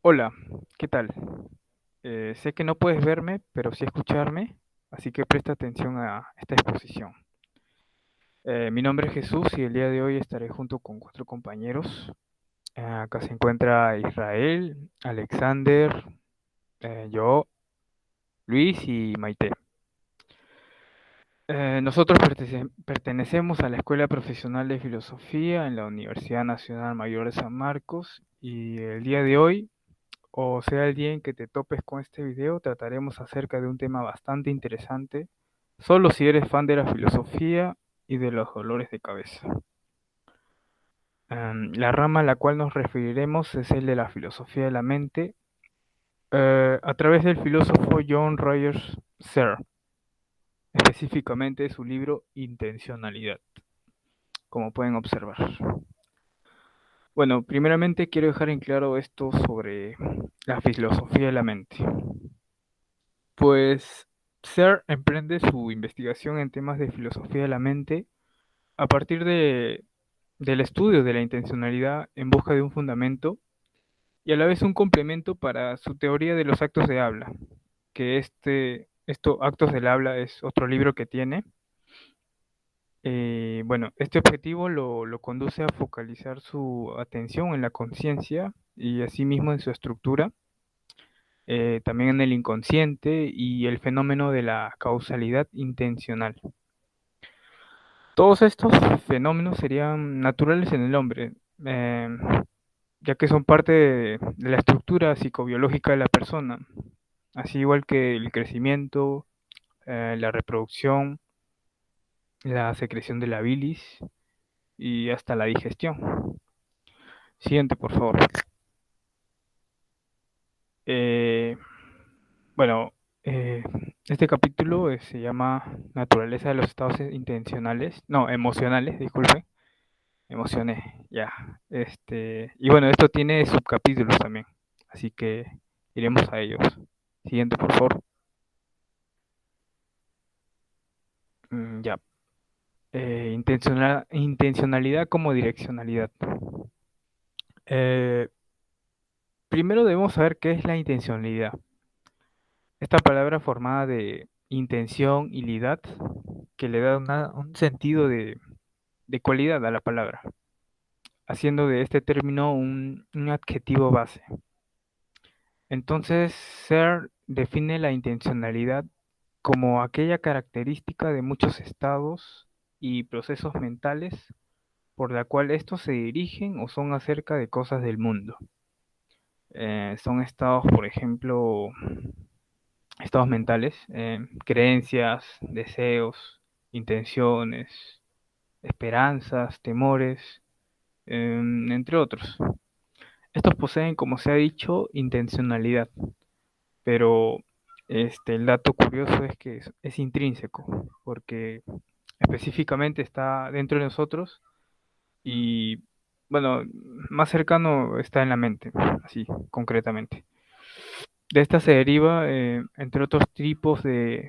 Hola, ¿qué tal? Sé que no puedes verme, pero sí escucharme, así que presta atención a esta exposición. Mi nombre es Jesús y el día de hoy estaré junto con cuatro compañeros. Acá se encuentra Israel, Alexander, yo, Luis y Maite. Nosotros pertenecemos a la Escuela Profesional de Filosofía en la Universidad Nacional Mayor de San Marcos y el día de hoy, o sea el día en que te topes con este video, trataremos acerca de un tema bastante interesante, solo si eres fan de la filosofía y de los dolores de cabeza. La rama a la cual nos referiremos es el de la filosofía de la mente, a través del filósofo John Rogers Searle, específicamente su libro Intencionalidad, como pueden observar. Bueno, primeramente quiero dejar en claro esto sobre la filosofía de la mente. Pues Searle emprende su investigación en temas de filosofía de la mente a partir del estudio de la intencionalidad en busca de un fundamento y a la vez un complemento para su teoría de los actos de habla, que Actos del Habla es otro libro que tiene. Bueno, este objetivo lo conduce a focalizar su atención en la conciencia y asimismo en su estructura, también en el inconsciente y el fenómeno de la causalidad intencional. Todos estos fenómenos serían naturales en el hombre, eh, ya que son parte de la estructura psicobiológica de la persona, así igual que el crecimiento, la reproducción, la secreción de la bilis y hasta la digestión. Siguiente, por favor. Eh, bueno, eh, este capítulo se llama Naturaleza de los estados intencionales, no, emocionales, disculpe. Me emocioné, ya. Y bueno, esto tiene subcapítulos también, así que iremos a ellos. Siguiente, por favor. Ya. Intencionalidad como direccionalidad. Eh, Primero debemos saber qué es la intencionalidad. Esta palabra formada de intención y lidad, que le da un sentido de cualidad a la palabra, haciendo de este término un adjetivo base. Entonces, Searle define la intencionalidad como aquella característica de muchos estados y procesos mentales por la cual estos se dirigen o son acerca de cosas del mundo. Son estados, por ejemplo, estados mentales, creencias, deseos, intenciones, esperanzas, temores, entre otros. Estos poseen, como se ha dicho, intencionalidad, pero el dato curioso es que es intrínseco, porque específicamente está dentro de nosotros y, bueno, más cercano está en la mente, así concretamente. De esta se deriva, entre otros tipos de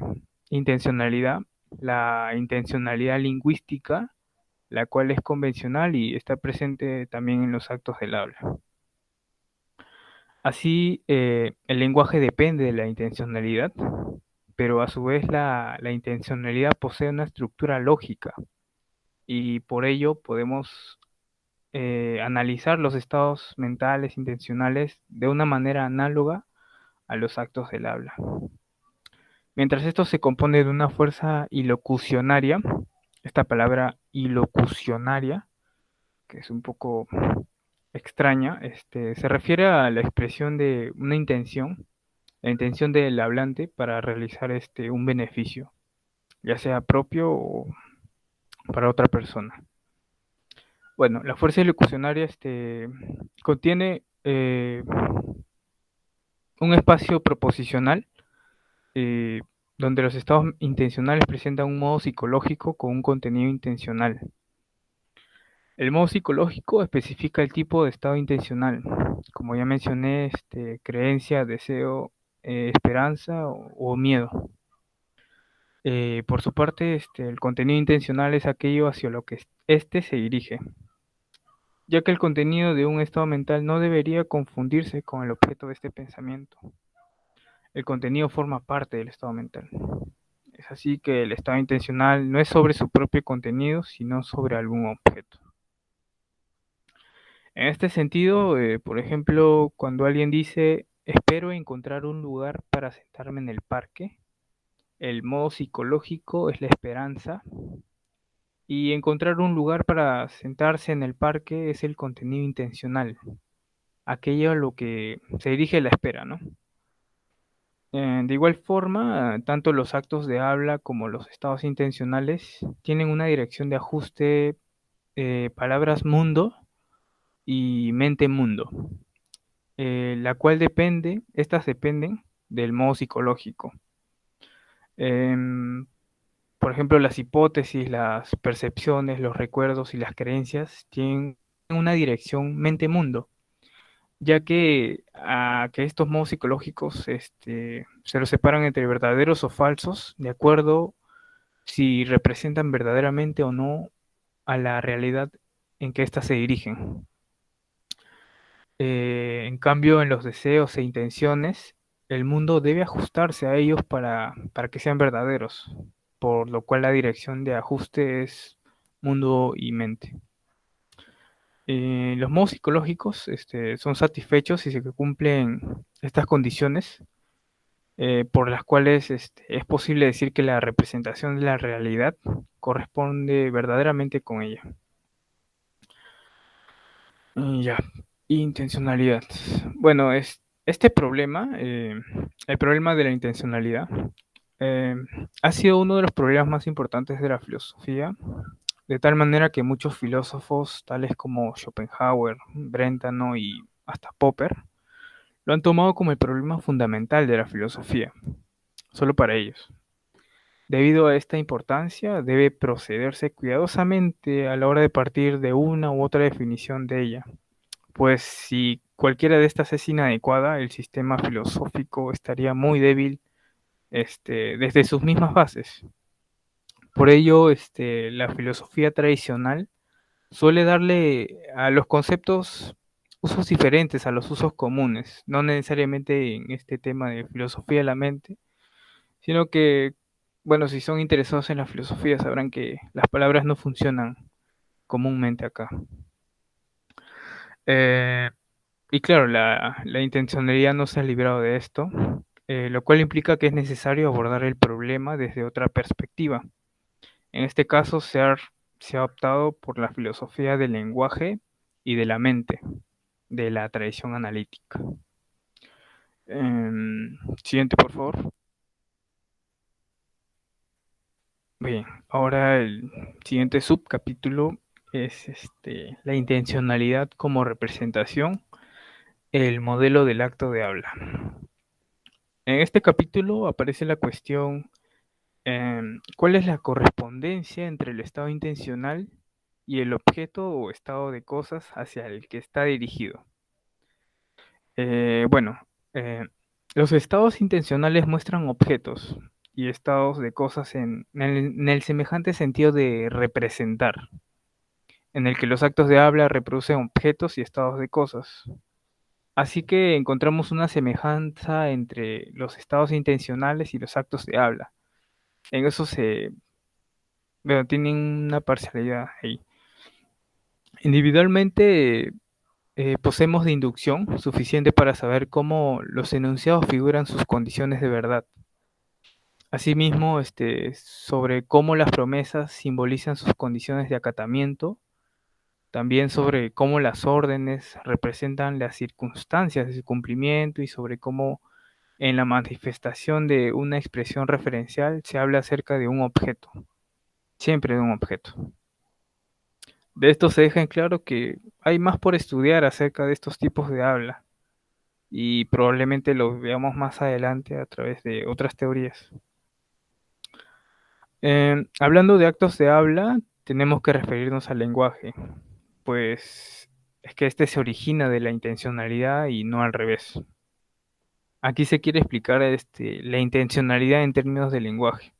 intencionalidad, la intencionalidad lingüística, la cual es convencional y está presente también en los actos del habla. Así, el lenguaje depende de la intencionalidad, pero a su vez la intencionalidad posee una estructura lógica y por ello podemos analizar los estados mentales intencionales de una manera análoga a los actos del habla. Mientras esto se compone de una fuerza ilocucionaria, esta palabra ilocucionaria, que es un poco extraña, se refiere a la expresión de una intención, la intención del hablante para realizar un beneficio, ya sea propio o para otra persona. Bueno, la fuerza ilocucionaria contiene un espacio proposicional eh, donde los estados intencionales presentan un modo psicológico con un contenido intencional. El modo psicológico especifica el tipo de estado intencional, como ya mencioné, creencia, deseo, esperanza o miedo. Por su parte, el contenido intencional es aquello hacia lo que éste se dirige. ya que el contenido de un estado mental no debería confundirse con el objeto de este pensamiento. El contenido forma parte del estado mental. Es así que el estado intencional no es sobre su propio contenido, sino sobre algún objeto. En este sentido, por ejemplo, cuando alguien dice, espero encontrar un lugar para sentarme en el parque, el modo psicológico es la esperanza y encontrar un lugar para sentarse en el parque es el contenido intencional, aquello a lo que se dirige la espera, ¿no? De igual forma, tanto los actos de habla como los estados intencionales tienen una dirección de ajuste, palabras mundo y mente mundo, la cual estas dependen del modo psicológico. Em, por ejemplo, las hipótesis, las percepciones, los recuerdos y las creencias tienen una dirección mente-mundo, ya que estos modos psicológicos se los separan entre verdaderos o falsos, de acuerdo si representan verdaderamente o no a la realidad en que éstas se dirigen. En cambio, en los deseos e intenciones, el mundo debe ajustarse a ellos para que sean verdaderos, por lo cual la dirección de ajuste es mundo y mente. Los modos psicológicos son satisfechos si se cumplen estas condiciones, por las cuales es posible decir que la representación de la realidad corresponde verdaderamente con ella. Ya, intencionalidad. Bueno, este problema, el problema de la intencionalidad, eh, ha sido uno de los problemas más importantes de la filosofía, de tal manera que muchos filósofos, tales como Schopenhauer, Brentano y hasta Popper, lo han tomado como el problema fundamental de la filosofía, solo para ellos. Debido a esta importancia, debe procederse cuidadosamente a la hora de partir de una u otra definición de ella, pues si cualquiera de estas es inadecuada, el sistema filosófico estaría muy débil desde sus mismas bases. Por ello, la filosofía tradicional suele darle a los conceptos usos diferentes a los usos comunes, no necesariamente en este tema de filosofía de la mente, sino que, bueno, si son interesados en la filosofía sabrán que las palabras no funcionan comúnmente acá. Eh, y claro, la intencionalidad no se ha librado de esto, lo cual implica que es necesario abordar el problema desde otra perspectiva. En este caso se ha optado por la filosofía del lenguaje y de la mente, de la tradición analítica. Siguiente, por favor. Bien, ahora el siguiente subcapítulo es la intencionalidad como representación, el modelo del acto de habla. En este capítulo aparece la cuestión, ¿cuál es la correspondencia entre el estado intencional y el objeto o estado de cosas hacia el que está dirigido? Bueno, eh, los estados intencionales muestran objetos y estados de cosas en el semejante sentido de representar, en el que los actos de habla reproducen objetos y estados de cosas. Así que encontramos una semejanza entre los estados intencionales y los actos de habla. En eso bueno, tienen una parcialidad ahí. Individualmente poseemos de inducción suficiente para saber cómo los enunciados figuran sus condiciones de verdad. Asimismo, sobre cómo las promesas simbolizan sus condiciones de acatamiento, también sobre cómo las órdenes representan las circunstancias de su cumplimiento y sobre cómo en la manifestación de una expresión referencial se habla acerca de un objeto, siempre de un objeto. De esto se deja en claro que hay más por estudiar acerca de estos tipos de habla y probablemente lo veamos más adelante a través de otras teorías. Hablando de actos de habla, tenemos que referirnos al lenguaje, pues es que este se origina de la intencionalidad y no al revés. Aquí se quiere explicar la intencionalidad en términos de lenguaje.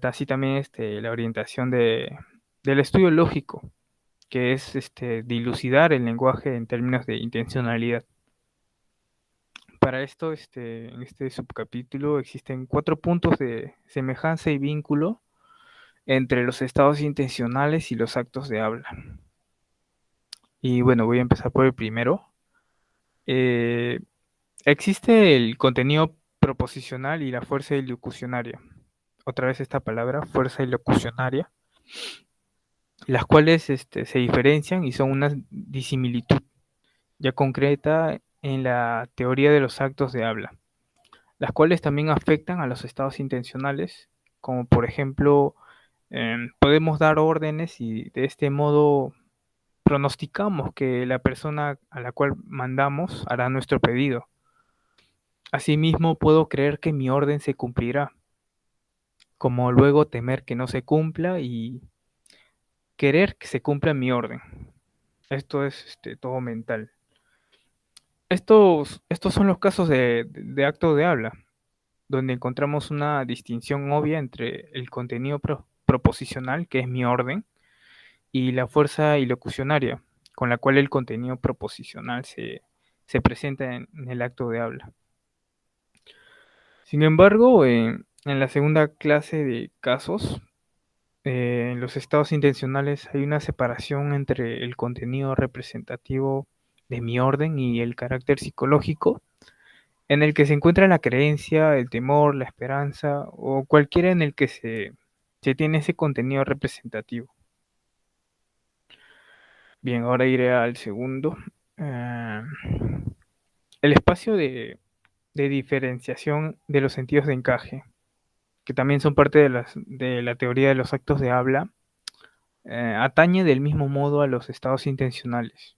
Así también la orientación del estudio lógico que es dilucidar el lenguaje en términos de intencionalidad. Para esto, en este subcapítulo existen 4 puntos de semejanza y vínculo entre los estados intencionales y los actos de habla. Y bueno, voy a empezar por el primero. Eh, Existe el contenido proposicional y la fuerza ilocucionaria. Otra vez esta palabra, fuerza ilocucionaria, las cuales se diferencian y son una disimilitud ya concreta en la teoría de los actos de habla, las cuales también afectan a los estados intencionales, como por ejemplo, podemos dar órdenes y de este modo pronosticamos que la persona a la cual mandamos hará nuestro pedido. Asimismo, puedo creer que mi orden se cumplirá, como luego temer que no se cumpla y querer que se cumpla mi orden. Esto es todo mental. Estos son los casos de acto de habla, donde encontramos una distinción obvia entre el contenido proposicional, que es mi orden, y la fuerza ilocucionaria, con la cual el contenido proposicional se presenta en el acto de habla. Sin embargo, en la segunda clase de casos, en los estados intencionales hay una separación entre el contenido representativo de mi orden y el carácter psicológico, en el que se encuentra la creencia, el temor, la esperanza o cualquiera en el que se tiene ese contenido representativo. Bien, ahora iré al segundo. Eh, el espacio de diferenciación de los sentidos de encaje, que también son parte de la teoría de los actos de habla, atañe del mismo modo a los estados intencionales.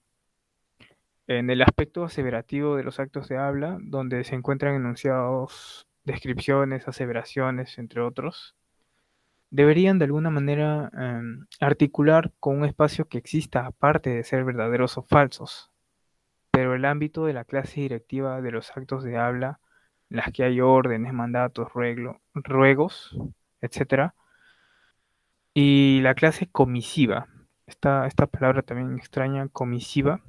En el aspecto aseverativo de los actos de habla, donde se encuentran enunciados, descripciones, aseveraciones, entre otros, deberían de alguna manera articular con un espacio que exista aparte de ser verdaderos o falsos, pero el ámbito de la clase directiva de los actos de habla, en las que hay órdenes, mandatos, ruegos, etcétera, y la clase comisiva, esta palabra también extraña, comisiva,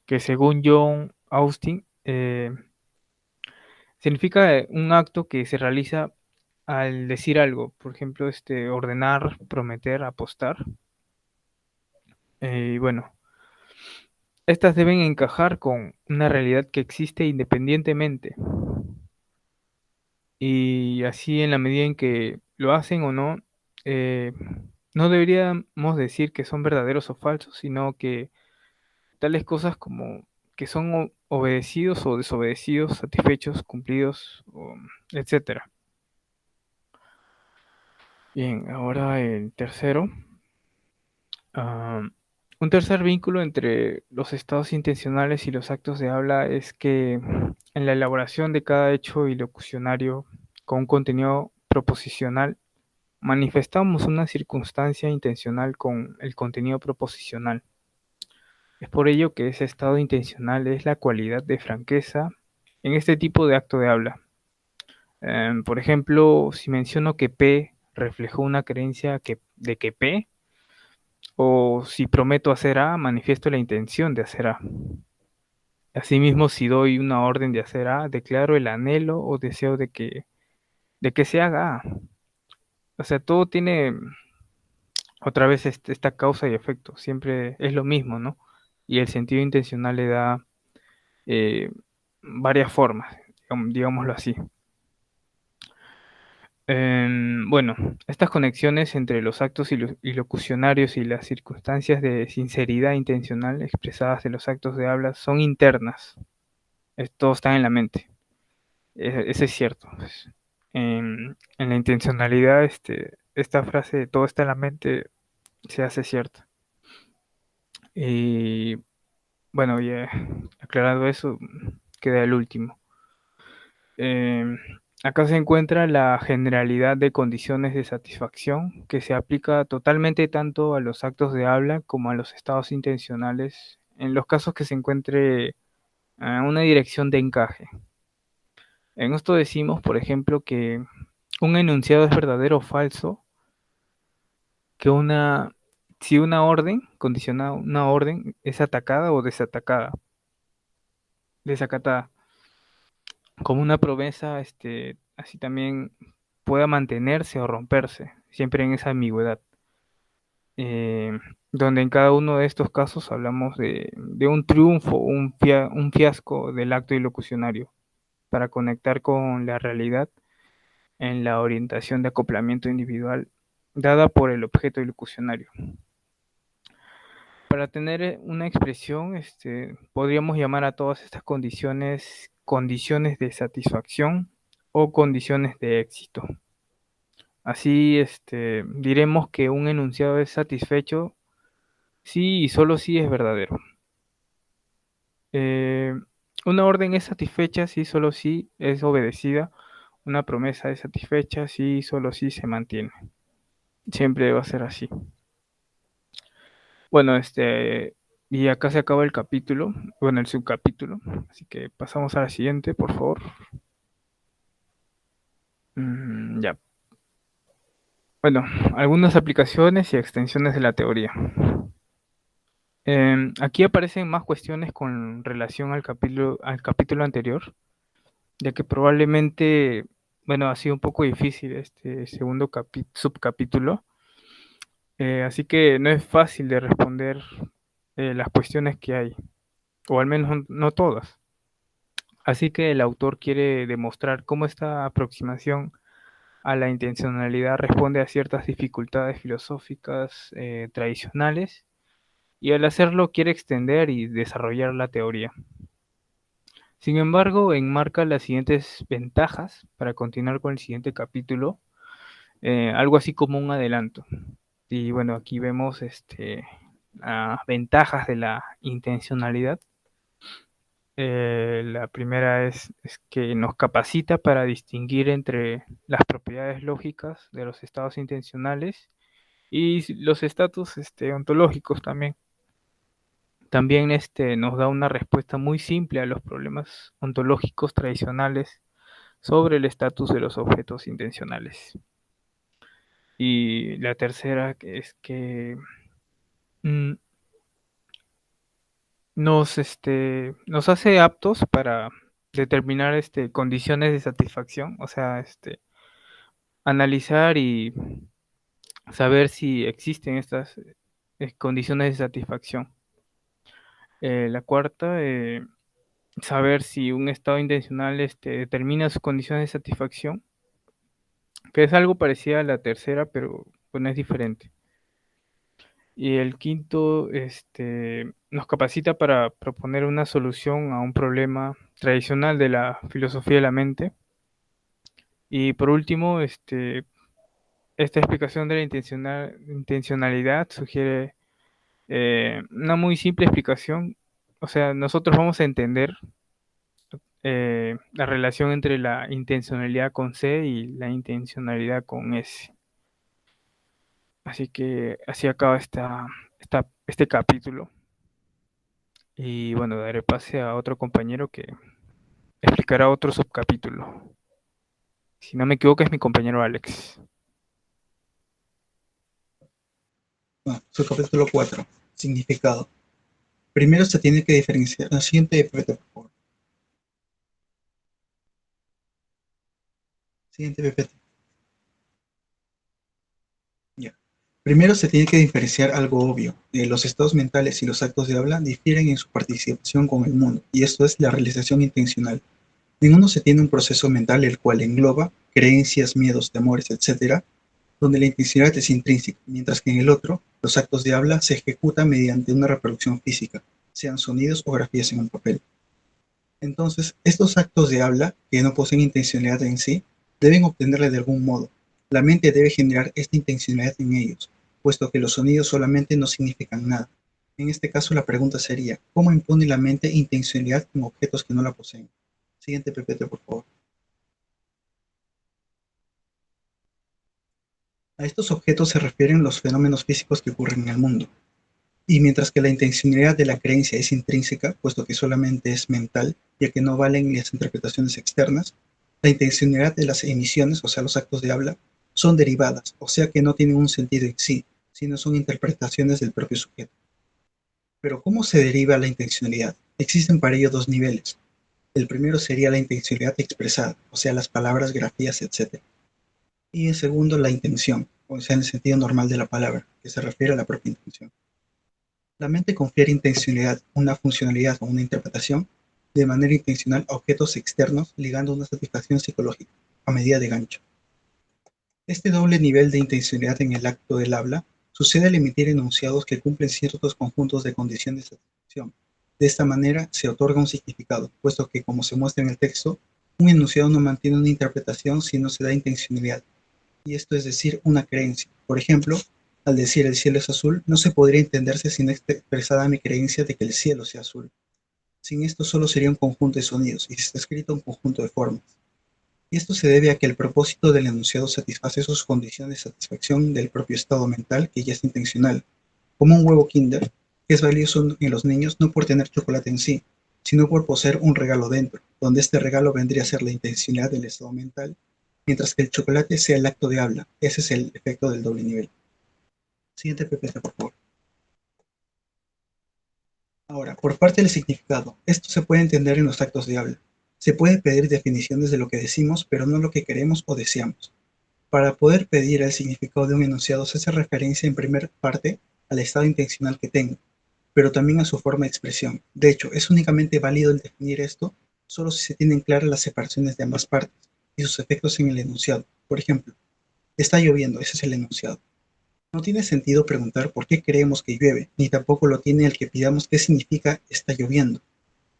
que según John Austin significa un acto que se realiza al decir algo, por ejemplo, ordenar, prometer, apostar. Y bueno, estas deben encajar con una realidad que existe independientemente. Y así en la medida en que lo hacen o no, eh, no deberíamos decir que son verdaderos o falsos, sino que tales cosas como que son obedecidos o desobedecidos, satisfechos, cumplidos, etcétera. Bien, ahora el tercero. Ah, un tercer vínculo entre los estados intencionales y los actos de habla es que en la elaboración de cada hecho ilocucionario con un contenido proposicional, manifestamos una circunstancia intencional con el contenido proposicional. Es por ello que ese estado intencional es la cualidad de franqueza en este tipo de acto de habla. Por ejemplo, si menciono que P reflejó una creencia de que P, o si prometo hacer A, manifiesto la intención de hacer A. Asimismo, si doy una orden de hacer A, declaro el anhelo o deseo de que se haga A. O sea, todo tiene otra vez esta causa y efecto, siempre es lo mismo, ¿no? Y el sentido intencional le da eh, varias formas, digámoslo así. Bueno, estas conexiones entre los actos ilocucionarios y las circunstancias de sinceridad intencional expresadas en los actos de habla son internas. Todo está en la mente. Eso es cierto, pues. En la intencionalidad, esta frase de todo está en la mente se hace cierta. Y bueno, ya aclarado eso, queda el último. Em, Acá se encuentra la generalidad de condiciones de satisfacción que se aplica totalmente tanto a los actos de habla como a los estados intencionales en los casos que se encuentre una dirección de encaje. En esto decimos, por ejemplo, que un enunciado es verdadero o falso, que una si una orden, condicionada, una orden es atacada o desacatada, como una promesa, así también pueda mantenerse o romperse, siempre en esa ambigüedad. eh, Donde en cada uno de estos casos hablamos de un triunfo, un fiasco del acto ilocucionario para conectar con la realidad en la orientación de acoplamiento individual dada por el objeto ilocucionario. Para tener una expresión, podríamos llamar a todas estas condiciones condiciones de satisfacción o condiciones de éxito. Así, diremos que un enunciado es satisfecho si y solo si es verdadero. Eh, una orden es satisfecha si solo si es obedecida. Una promesa es satisfecha si solo si se mantiene. Siempre va a ser así. Bueno, y acá se acaba el capítulo, bueno, el subcapítulo. Así que pasamos a la siguiente, por favor. Ya. Bueno, algunas aplicaciones y extensiones de la teoría. Aquí aparecen más cuestiones con relación al capítulo anterior, ya que probablemente, bueno, ha sido un poco difícil este segundo subcapítulo, así que no es fácil de responder las cuestiones que hay, o al menos no todas. Así que el autor quiere demostrar cómo esta aproximación a la intencionalidad responde a ciertas dificultades filosóficas tradicionales y al hacerlo quiere extender y desarrollar la teoría. Sin embargo, enmarca las siguientes ventajas para continuar con el siguiente capítulo, algo así como un adelanto. Y bueno, aquí vemos ventajas de la intencionalidad. La primera es que nos capacita para distinguir entre las propiedades lógicas de los estados intencionales y los estatus ontológicos también. También nos da una respuesta muy simple a los problemas ontológicos tradicionales sobre el estatus de los objetos intencionales. Y la tercera es que mm, nos hace aptos para determinar condiciones de satisfacción, o sea, analizar y saber si existen estas condiciones de satisfacción. La cuarta, saber si un estado intencional determina sus condiciones de satisfacción, que es algo parecido a la tercera, pero bueno, es diferente. Y el quinto, nos capacita para proponer una solución a un problema tradicional de la filosofía de la mente. Y por último, esta explicación de la intencionalidad sugiere una muy simple explicación. O sea, nosotros vamos a entender la relación entre la intencionalidad con C y la intencionalidad con S. Así que así acaba este capítulo. Y bueno, daré pase a otro compañero que explicará otro subcapítulo. Si no me equivoco, es mi compañero Alex. Subcapítulo 4. Significado. Primero se tiene que diferenciar. La siguiente, PPT, por favor. Siguiente, PPT. Ya. Primero se tiene que diferenciar algo obvio. Los estados mentales y los actos de habla difieren en su participación con el mundo, y esto es la realización intencional. En uno se tiene un proceso mental el cual engloba creencias, miedos, temores, etc., donde la intencionalidad es intrínseca, mientras que en el otro, los actos de habla se ejecutan mediante una reproducción física, sean sonidos o grafías en un papel. Entonces, estos actos de habla, que no poseen intencionalidad en sí, deben obtenerla de algún modo. La mente debe generar esta intencionalidad en ellos, puesto que los sonidos solamente no significan nada. En este caso, la pregunta sería, ¿cómo impone la mente intencionalidad en objetos que no la poseen? Siguiente PPT, por favor. A estos objetos se refieren los fenómenos físicos que ocurren en el mundo. Y mientras que la intencionalidad de la creencia es intrínseca, puesto que solamente es mental, ya que no valen las interpretaciones externas, la intencionalidad de las emisiones, o sea, los actos de habla, son derivadas, o sea que no tienen un sentido en sí, sino son interpretaciones del propio sujeto. Pero ¿cómo se deriva la intencionalidad? Existen para ello dos niveles. El primero sería la intencionalidad expresada, o sea, las palabras, grafías, etc. Y el segundo, la intención, o sea, en el sentido normal de la palabra, que se refiere a la propia intención. La mente confiere intencionalidad, una funcionalidad o una interpretación de manera intencional a objetos externos, ligando una satisfacción psicológica, a medida de gancho. Este doble nivel de intencionalidad en el acto del habla sucede al emitir enunciados que cumplen ciertos conjuntos de condiciones de satisfacción. De esta manera se otorga un significado, puesto que, como se muestra en el texto, un enunciado no mantiene una interpretación si no se da intencionalidad, y esto es decir, una creencia. Por ejemplo, al decir el cielo es azul, no se podría entenderse sin expresada mi creencia de que el cielo sea azul. Sin esto solo sería un conjunto de sonidos, y si está escrito un conjunto de formas. Y esto se debe a que el propósito del enunciado satisface sus condiciones de satisfacción del propio estado mental que ya es intencional, como un huevo Kinder, que es valioso en los niños no por tener chocolate en sí, sino por poseer un regalo dentro, donde este regalo vendría a ser la intencionalidad del estado mental, mientras que el chocolate sea el acto de habla. Ese es el efecto del doble nivel. Siguiente PPT, por favor. Ahora, por parte del significado, esto se puede entender en los actos de habla. Se puede pedir definiciones de lo que decimos, pero no lo que queremos o deseamos. Para poder pedir el significado de un enunciado se hace referencia en primer parte al estado intencional que tengo, pero también a su forma de expresión. De hecho, es únicamente válido el definir esto solo si se tienen claras las separaciones de ambas partes y sus efectos en el enunciado. Por ejemplo, está lloviendo, ese es el enunciado. No tiene sentido preguntar por qué creemos que llueve, ni tampoco lo tiene el que pidamos qué significa está lloviendo.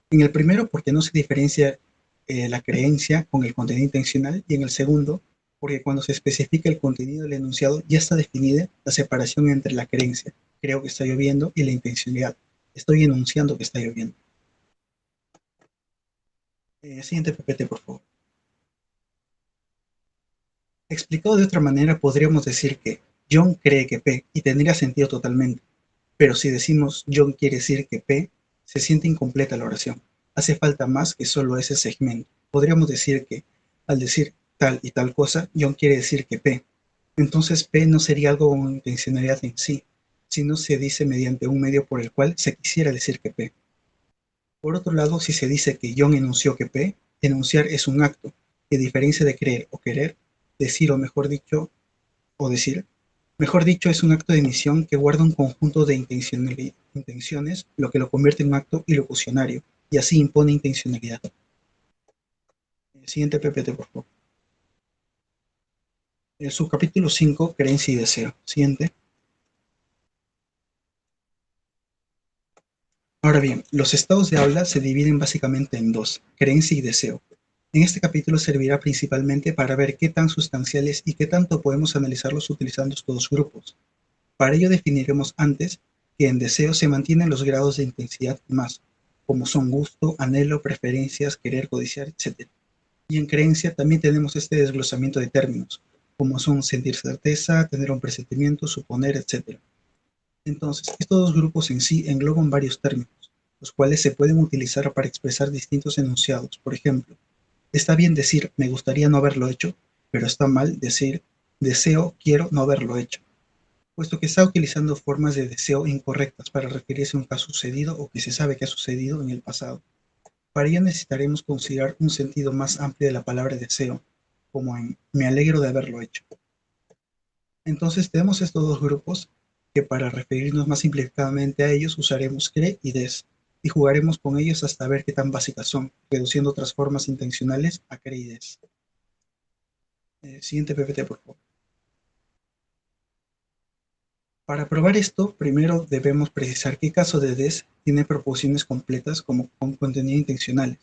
En el primero, porque no se diferencia la creencia con el contenido intencional, y en el segundo, porque cuando se especifica el contenido del enunciado ya está definida la separación entre la creencia, creo que está lloviendo, y la intencionalidad, estoy enunciando que está lloviendo. Siguiente PPT, por favor. Explicado de otra manera, podríamos decir que John cree que P, y tendría sentido totalmente. Pero si decimos John quiere decir que P, se siente incompleta la oración. Hace falta más que solo ese segmento. Podríamos decir que al decir tal y tal cosa, John quiere decir que P. Entonces P no sería algo con intencionalidad en sí, sino se dice mediante un medio por el cual se quisiera decir que P. Por otro lado, si se dice que John enunció que P, enunciar es un acto, que a diferencia de creer o querer, decir o mejor dicho, o decir, mejor dicho, es un acto de emisión que guarda un conjunto de intenciones, lo que lo convierte en un acto ilocucionario, y así impone intencionalidad. Siguiente PPT, por favor. El subcapítulo 5, creencia y deseo. Siguiente. Ahora bien, los estados de habla se dividen básicamente en dos, creencia y deseo. En este capítulo servirá principalmente para ver qué tan sustanciales y qué tanto podemos analizarlos utilizando estos dos grupos. Para ello definiremos antes que en deseo se mantienen los grados de intensidad más, como son gusto, anhelo, preferencias, querer, codiciar, etc. Y en creencia también tenemos este desglosamiento de términos, como son sentir certeza, tener un presentimiento, suponer, etc. Entonces, estos dos grupos en sí engloban varios términos, los cuales se pueden utilizar para expresar distintos enunciados. Por ejemplo, está bien decir me gustaría no haberlo hecho, pero está mal decir deseo, quiero no haberlo hecho, puesto que está utilizando formas de deseo incorrectas para referirse a un caso sucedido o que se sabe que ha sucedido en el pasado. Para ello necesitaremos considerar un sentido más amplio de la palabra deseo, como en me alegro de haberlo hecho. Entonces tenemos estos dos grupos que para referirnos más simplificadamente a ellos usaremos cre y des, y jugaremos con ellos hasta ver qué tan básicas son, reduciendo otras formas intencionales a cre y des. Siguiente PPT, por favor. Para probar esto, primero debemos precisar qué caso de des tiene proposiciones completas como con contenido intencionales.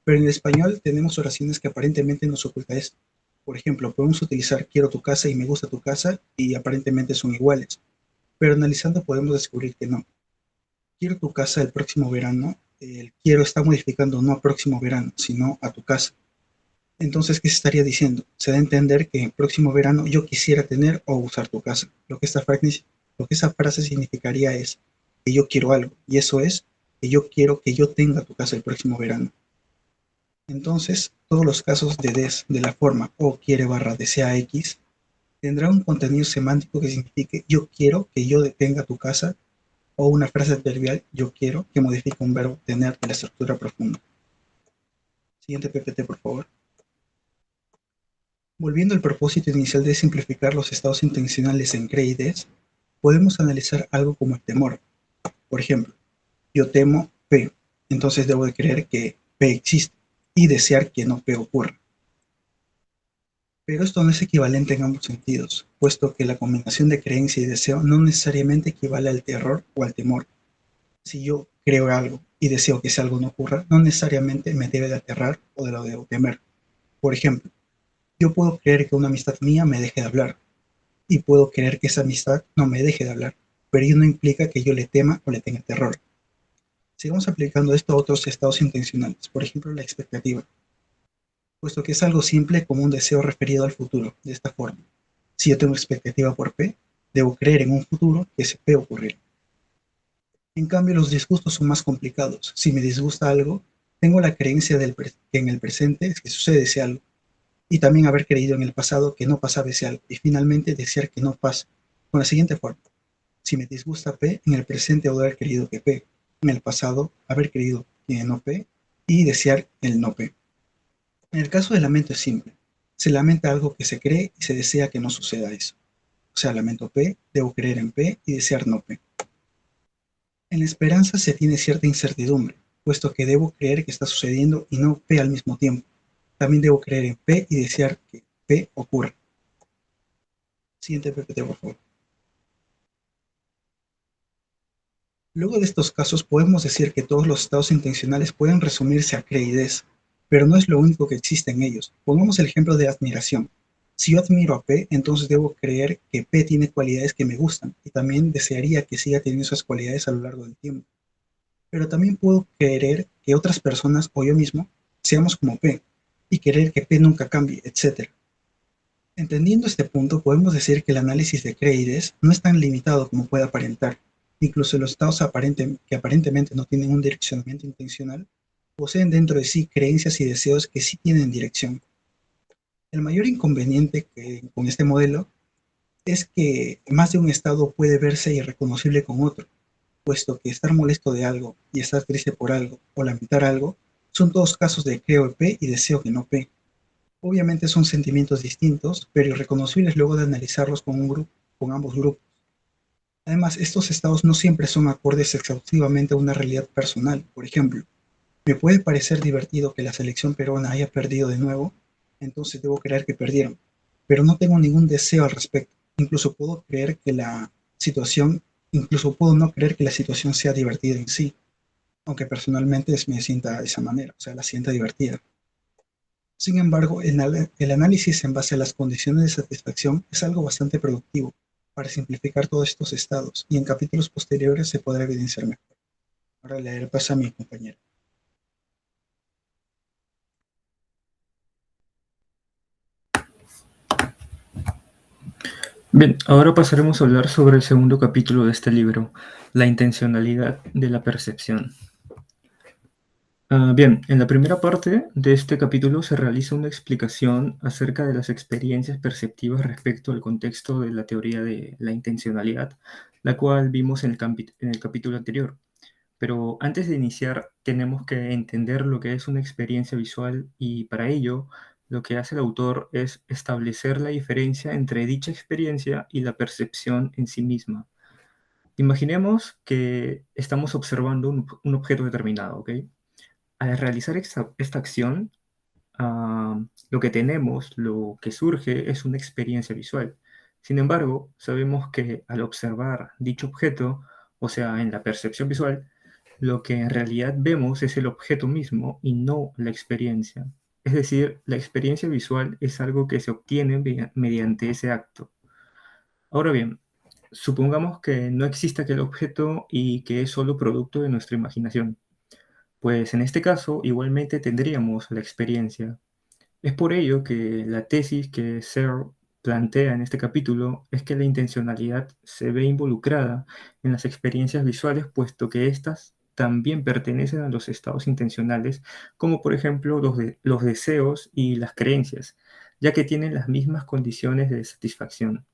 Pero en el español tenemos oraciones que aparentemente nos oculta esto. Por ejemplo, podemos utilizar quiero tu casa y me gusta tu casa y aparentemente son iguales. Pero analizando podemos descubrir que no. Quiero tu casa el próximo verano. El quiero está modificando no a próximo verano, sino a tu casa. Entonces, ¿qué se estaría diciendo? Se da a entender que el próximo verano yo quisiera tener o usar tu casa. Lo que esa frase significaría es que yo quiero algo, y eso es que yo quiero que yo tenga tu casa el próximo verano. Entonces, todos los casos de des de la forma o quiere barra desea X Tendrá un contenido semántico que signifique yo quiero que yo detenga tu casa o una frase adverbial yo quiero que modifica un verbo tener de la estructura profunda. Siguiente PPT, por favor. Volviendo al propósito inicial de simplificar los estados intencionales en CRE y DES, podemos analizar algo como el temor. Por ejemplo, yo temo P, entonces debo de creer que P existe y desear que no P ocurra. Pero esto no es equivalente en ambos sentidos, puesto que la combinación de creencia y deseo no necesariamente equivale al terror o al temor. Si yo creo algo y deseo que ese algo no ocurra, no necesariamente me debe de aterrar o de lo debo temer. Por ejemplo, yo puedo creer que una amistad mía me deje de hablar y puedo creer que esa amistad no me deje de hablar, pero ello no implica que yo le tema o le tenga terror. Sigamos aplicando esto a otros estados intencionales, por ejemplo la expectativa, puesto que es algo simple como un deseo referido al futuro, de esta forma. Si yo tengo expectativa por P, debo creer en un futuro que ese P ocurrirá. En cambio, los disgustos son más complicados. Si me disgusta algo, tengo la creencia que en el presente es que sucede ese algo, y también haber creído en el pasado que no pasaba ese algo, y finalmente desear que no pase, con la siguiente forma. Si me disgusta P, en el presente debo haber creído que P, en el pasado haber creído que no P, y desear el no P. En el caso del lamento es simple. Se lamenta algo que se cree y se desea que no suceda eso. O sea, lamento P, debo creer en P y desear no P. En la esperanza se tiene cierta incertidumbre, puesto que debo creer que está sucediendo y no P al mismo tiempo. También debo creer en P y desear que P ocurra. Siguiente PPT, por favor. Luego de estos casos podemos decir que todos los estados intencionales pueden resumirse a CRE-IDES, pero no es lo único que existe en ellos. Pongamos el ejemplo de admiración. Si yo admiro a P, entonces debo creer que P tiene cualidades que me gustan y también desearía que siga teniendo esas cualidades a lo largo del tiempo. Pero también puedo querer que otras personas o yo mismo seamos como P y querer que P nunca cambie, etc. Entendiendo este punto, podemos decir que el análisis de CRE-IDES no es tan limitado como puede aparentar. Incluso los estados que aparentemente no tienen un direccionamiento intencional poseen dentro de sí creencias y deseos que sí tienen dirección. El mayor inconveniente con este modelo es que más de un estado puede verse irreconocible con otro, puesto que estar molesto de algo y estar triste por algo o lamentar algo son todos casos de creo P y deseo que no P. Obviamente son sentimientos distintos, pero irreconocibles luego de analizarlos con ambos grupos. Además, estos estados no siempre son acordes exhaustivamente a una realidad personal. Por ejemplo, me puede parecer divertido que la selección peruana haya perdido de nuevo, entonces debo creer que perdieron, pero no tengo ningún deseo al respecto. Incluso puedo creer que la situación, incluso puedo no creer que la situación sea divertida en sí, aunque personalmente me sienta de esa manera, o sea, la sienta divertida. Sin embargo, el análisis en base a las condiciones de satisfacción es algo bastante productivo para simplificar todos estos estados y en capítulos posteriores se podrá evidenciar mejor. Ahora le daré paso a mi compañero. Bien, ahora pasaremos a hablar sobre el segundo capítulo de este libro, la intencionalidad de la percepción. Bien, en la primera parte de este capítulo se realiza una explicación acerca de las experiencias perceptivas respecto al contexto de la teoría de la intencionalidad, la cual vimos en el capítulo anterior. Pero antes de iniciar, tenemos que entender lo que es una experiencia visual y para ello, lo que hace el autor es establecer la diferencia entre dicha experiencia y la percepción en sí misma. Imaginemos que estamos observando un objeto determinado, ¿ok? Al realizar esta acción, lo que tenemos, lo que surge es una experiencia visual. Sin embargo, sabemos que al observar dicho objeto, o sea, en la percepción visual, lo que en realidad vemos es el objeto mismo y no la experiencia. Es decir, la experiencia visual es algo que se obtiene mediante ese acto. Ahora bien, supongamos que no existe aquel objeto y que es solo producto de nuestra imaginación. Pues en este caso, igualmente tendríamos la experiencia. Es por ello que la tesis que Searle plantea en este capítulo es que la intencionalidad se ve involucrada en las experiencias visuales, puesto que éstas también pertenecen a los estados intencionales, como por ejemplo los deseos y las creencias, ya que tienen las mismas condiciones de satisfacción.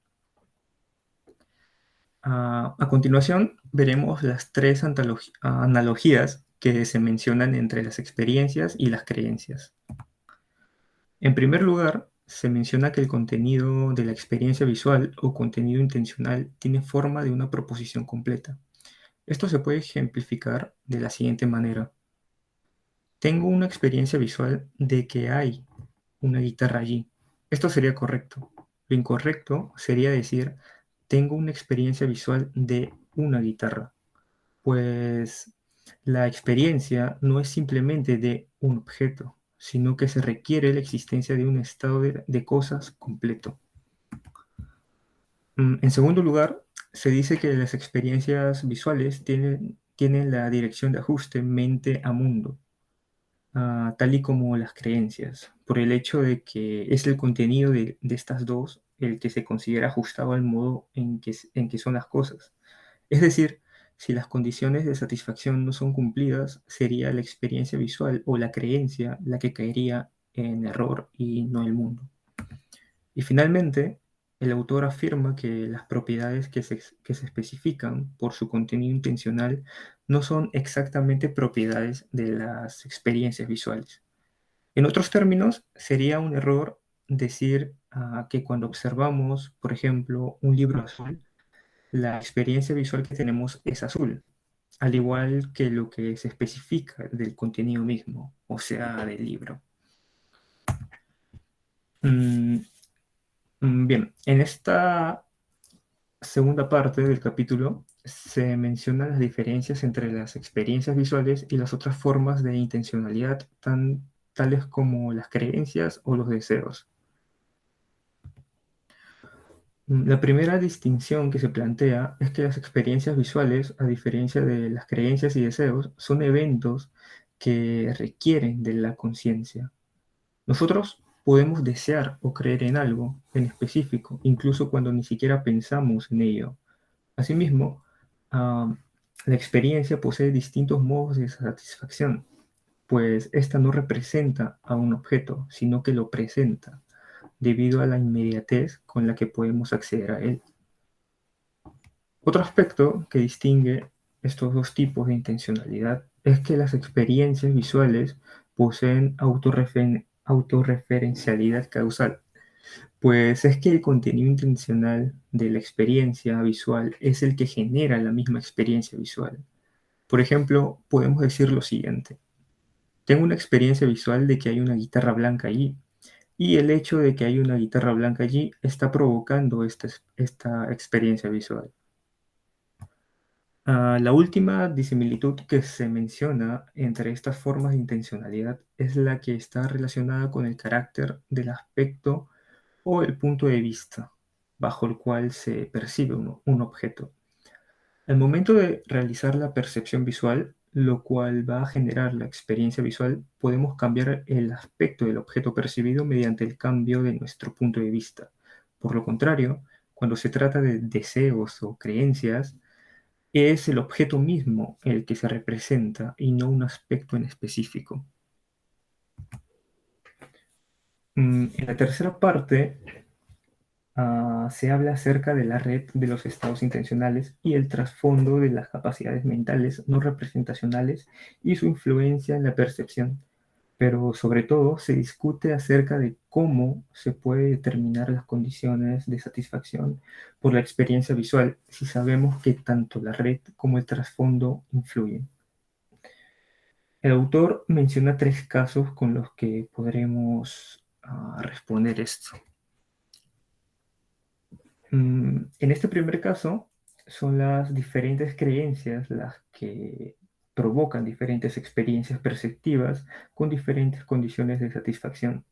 A continuación, veremos las tres analogías que se mencionan entre las experiencias y las creencias. En primer lugar, se menciona que el contenido de la experiencia visual o contenido intencional tiene forma de una proposición completa. Esto se puede ejemplificar de la siguiente manera. Tengo una experiencia visual de que hay una guitarra allí. Esto sería correcto. Lo incorrecto sería decir, tengo una experiencia visual de una guitarra, pues la experiencia no es simplemente de un objeto, sino que se requiere la existencia de un estado de cosas completo. En segundo lugar, se dice que las experiencias visuales tienen la dirección de ajuste mente a mundo, tal y como las creencias, por el hecho de que es el contenido de estas dos el que se considera ajustado al modo en que son las cosas. Es decir, si las condiciones de satisfacción no son cumplidas, sería la experiencia visual o la creencia la que caería en error y no el mundo. Y finalmente, el autor afirma que las propiedades que se especifican por su contenido intencional no son exactamente propiedades de las experiencias visuales. En otros términos, sería un error decir que cuando observamos, por ejemplo, un libro azul, la experiencia visual que tenemos es azul, al igual que lo que se especifica del contenido mismo, o sea, del libro. Mm, Bien, en esta segunda parte del capítulo se mencionan las diferencias entre las experiencias visuales y las otras formas de intencionalidad, tales como las creencias o los deseos. La primera distinción que se plantea es que las experiencias visuales, a diferencia de las creencias y deseos, son eventos que requieren de la conciencia. Nosotros podemos desear o creer en algo en específico, incluso cuando ni siquiera pensamos en ello. Asimismo, la experiencia posee distintos modos de satisfacción, pues esta no representa a un objeto, sino que lo presenta, debido a la inmediatez con la que podemos acceder a él. Otro aspecto que distingue estos dos tipos de intencionalidad es que las experiencias visuales poseen autorreferencialidad causal, pues es que el contenido intencional de la experiencia visual es el que genera la misma experiencia visual. Por ejemplo, podemos decir lo siguiente. Tengo una experiencia visual de que hay una guitarra blanca allí, y el hecho de que hay una guitarra blanca allí está provocando esta experiencia visual. La última disimilitud que se menciona entre estas formas de intencionalidad es la que está relacionada con el carácter del aspecto o el punto de vista bajo el cual se percibe un objeto. Al momento de realizar la percepción visual, lo cual va a generar la experiencia visual, podemos cambiar el aspecto del objeto percibido mediante el cambio de nuestro punto de vista. Por lo contrario, cuando se trata de deseos o creencias, es el objeto mismo el que se representa y no un aspecto en específico. En la tercera parte se habla acerca de la red de los estados intencionales y el trasfondo de las capacidades mentales no representacionales y su influencia en la percepción. Pero sobre todo se discute acerca de cómo se puede determinar las condiciones de satisfacción por la experiencia visual si sabemos que tanto la red como el trasfondo influyen. El autor menciona 3 casos con los que podremos responder esto. En este primer caso, son las diferentes creencias las que provocan diferentes experiencias perceptivas con diferentes condiciones de satisfacción.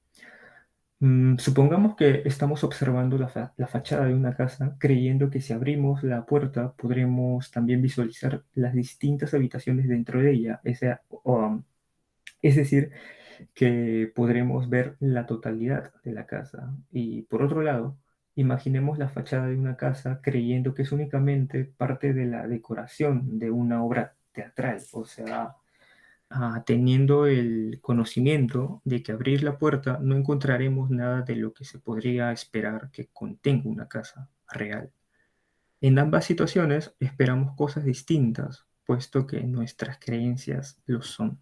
Supongamos que estamos observando la fachada de una casa, creyendo que si abrimos la puerta podremos también visualizar las distintas habitaciones dentro de ella. Es decir, que podremos ver la totalidad de la casa. Y por otro lado, imaginemos la fachada de una casa creyendo que es únicamente parte de la decoración de una obra teatral. O sea, teniendo el conocimiento de que abrir la puerta no encontraremos nada de lo que se podría esperar que contenga una casa real. En ambas situaciones esperamos cosas distintas, puesto que nuestras creencias lo son.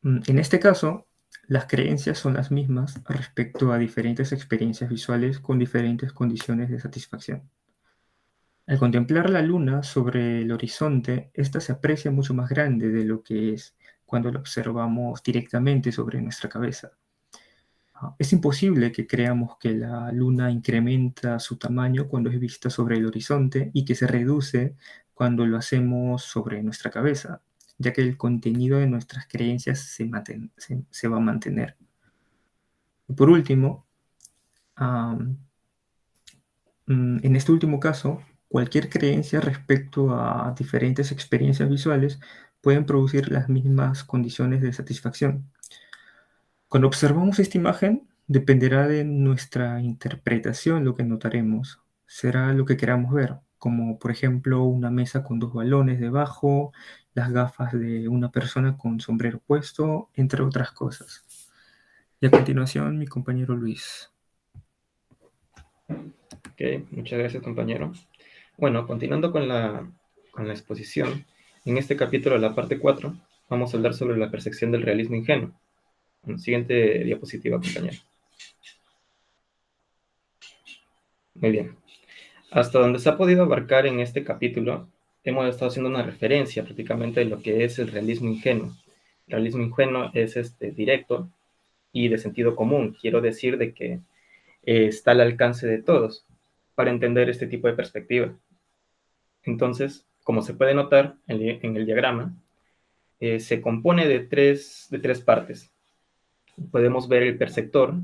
En este caso, las creencias son las mismas respecto a diferentes experiencias visuales con diferentes condiciones de satisfacción. Al contemplar la luna sobre el horizonte, ésta se aprecia mucho más grande de lo que es cuando la observamos directamente sobre nuestra cabeza. Es imposible que creamos que la luna incrementa su tamaño cuando es vista sobre el horizonte y que se reduce cuando lo hacemos sobre nuestra cabeza, ya que el contenido de nuestras creencias se va a mantener. Y por último, en este último caso, cualquier creencia respecto a diferentes experiencias visuales pueden producir las mismas condiciones de satisfacción. Cuando observamos esta imagen, dependerá de nuestra interpretación lo que notaremos. Será lo que queramos ver, como por ejemplo una mesa con dos balones debajo, las gafas de una persona con sombrero puesto, entre otras cosas. Y a continuación, mi compañero Luis. Ok, muchas gracias, compañero. Bueno, continuando con la exposición, en este capítulo, la parte 4, vamos a hablar sobre la percepción del realismo ingenuo. Siguiente diapositiva, compañero. Muy bien. Hasta donde se ha podido abarcar en este capítulo, hemos estado haciendo una referencia prácticamente de lo que es el realismo ingenuo. El realismo ingenuo es directo y de sentido común. Quiero decir de que está al alcance de todos para entender este tipo de perspectiva. Entonces, como se puede notar en el diagrama, se compone de tres partes. Podemos ver el perceptor,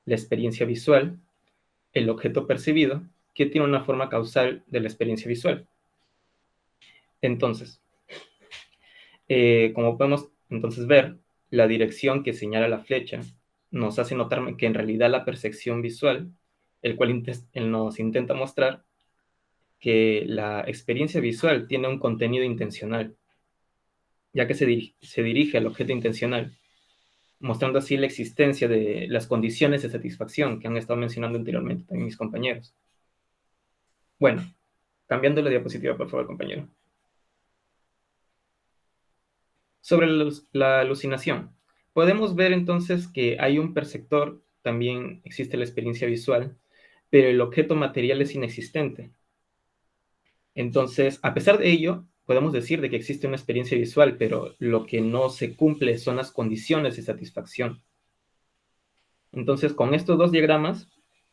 la experiencia visual, el objeto percibido, que tiene una forma causal de la experiencia visual. Entonces, como podemos entonces ver, la dirección que señala la flecha nos hace notar que en realidad la percepción visual, el cual nos intenta mostrar que la experiencia visual tiene un contenido intencional, ya que se dirige al objeto intencional, mostrando así la existencia de las condiciones de satisfacción que han estado mencionando anteriormente también mis compañeros. Bueno, cambiando la diapositiva, por favor, compañero. Sobre la alucinación, podemos ver entonces que hay un perceptor, también existe la experiencia visual, pero el objeto material es inexistente. Entonces, a pesar de ello, podemos decir de que existe una experiencia visual, pero lo que no se cumple son las condiciones de satisfacción. Entonces, con estos dos diagramas,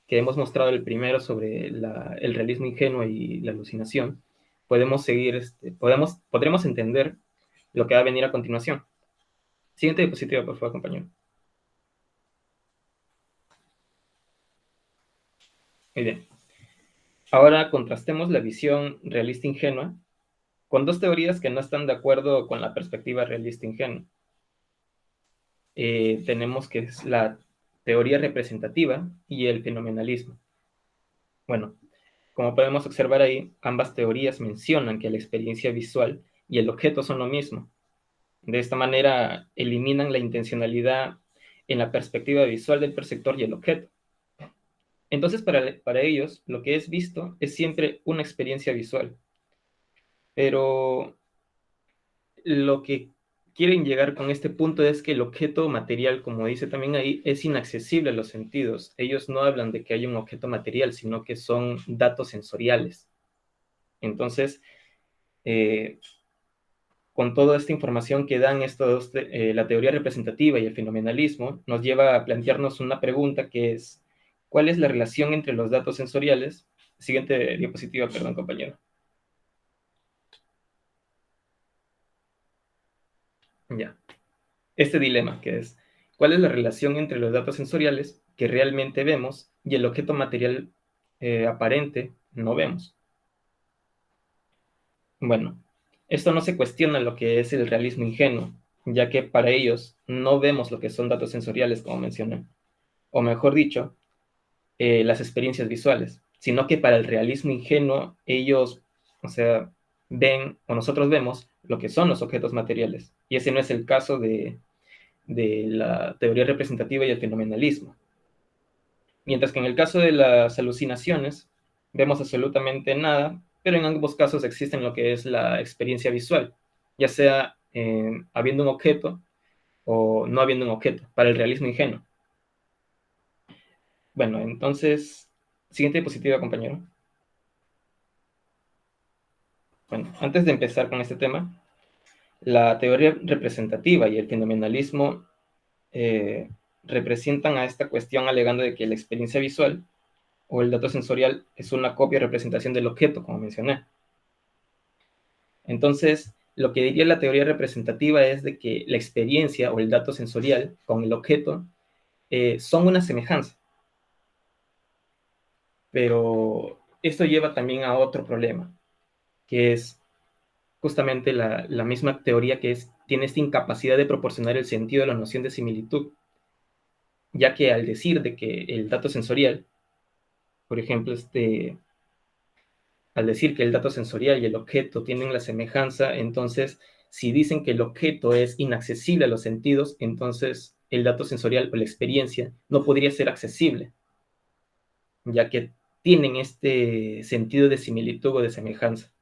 que hemos mostrado el primero sobre el realismo ingenuo y la alucinación, podemos podremos entender lo que va a venir a continuación. Siguiente diapositiva, por favor, compañero. Muy bien. Ahora contrastemos la visión realista ingenua con dos teorías que no están de acuerdo con la perspectiva realista ingenua. Tenemos que es la teoría representativa y el fenomenalismo. Bueno, como podemos observar ahí, ambas teorías mencionan que la experiencia visual y el objeto son lo mismo. De esta manera, eliminan la intencionalidad en la perspectiva visual del perceptor y el objeto. Entonces, para ellos, lo que es visto es siempre una experiencia visual. Pero lo que quieren llegar con este punto es que el objeto material, como dice también ahí, es inaccesible a los sentidos. Ellos no hablan de que hay un objeto material, sino que son datos sensoriales. Entonces, con toda esta información que dan la teoría representativa y el fenomenalismo, nos lleva a plantearnos una pregunta que es, ¿cuál es la relación entre los datos sensoriales? Siguiente diapositiva, perdón, compañero. Ya. Este dilema que es, ¿cuál es la relación entre los datos sensoriales que realmente vemos y el objeto material aparente no vemos? Bueno, esto no se cuestiona lo que es el realismo ingenuo, ya que para ellos no vemos lo que son datos sensoriales, como mencioné, o mejor dicho, las experiencias visuales, sino que para el realismo ingenuo ellos, o sea, ven o nosotros vemos lo que son los objetos materiales. Y ese no es el caso de la teoría representativa y el fenomenalismo. Mientras que en el caso de las alucinaciones, vemos absolutamente nada, pero en ambos casos existen lo que es la experiencia visual, ya sea habiendo un objeto o no habiendo un objeto, para el realismo ingenuo. Bueno, entonces, siguiente diapositiva, compañero. Bueno, antes de empezar con este tema, la teoría representativa y el fenomenalismo representan a esta cuestión alegando de que la experiencia visual o el dato sensorial es una copia o representación del objeto, como mencioné. Entonces, lo que diría la teoría representativa es de que la experiencia o el dato sensorial con el objeto son una semejanza. Pero esto lleva también a otro problema, que es justamente la misma teoría que tiene esta incapacidad de proporcionar el sentido de la noción de similitud, ya que al decir de que el dato sensorial, por ejemplo, al decir que el dato sensorial y el objeto tienen la semejanza, entonces, si dicen que el objeto es inaccesible a los sentidos, entonces el dato sensorial o la experiencia no podría ser accesible, ya que tienen este sentido de similitud o de semejanza.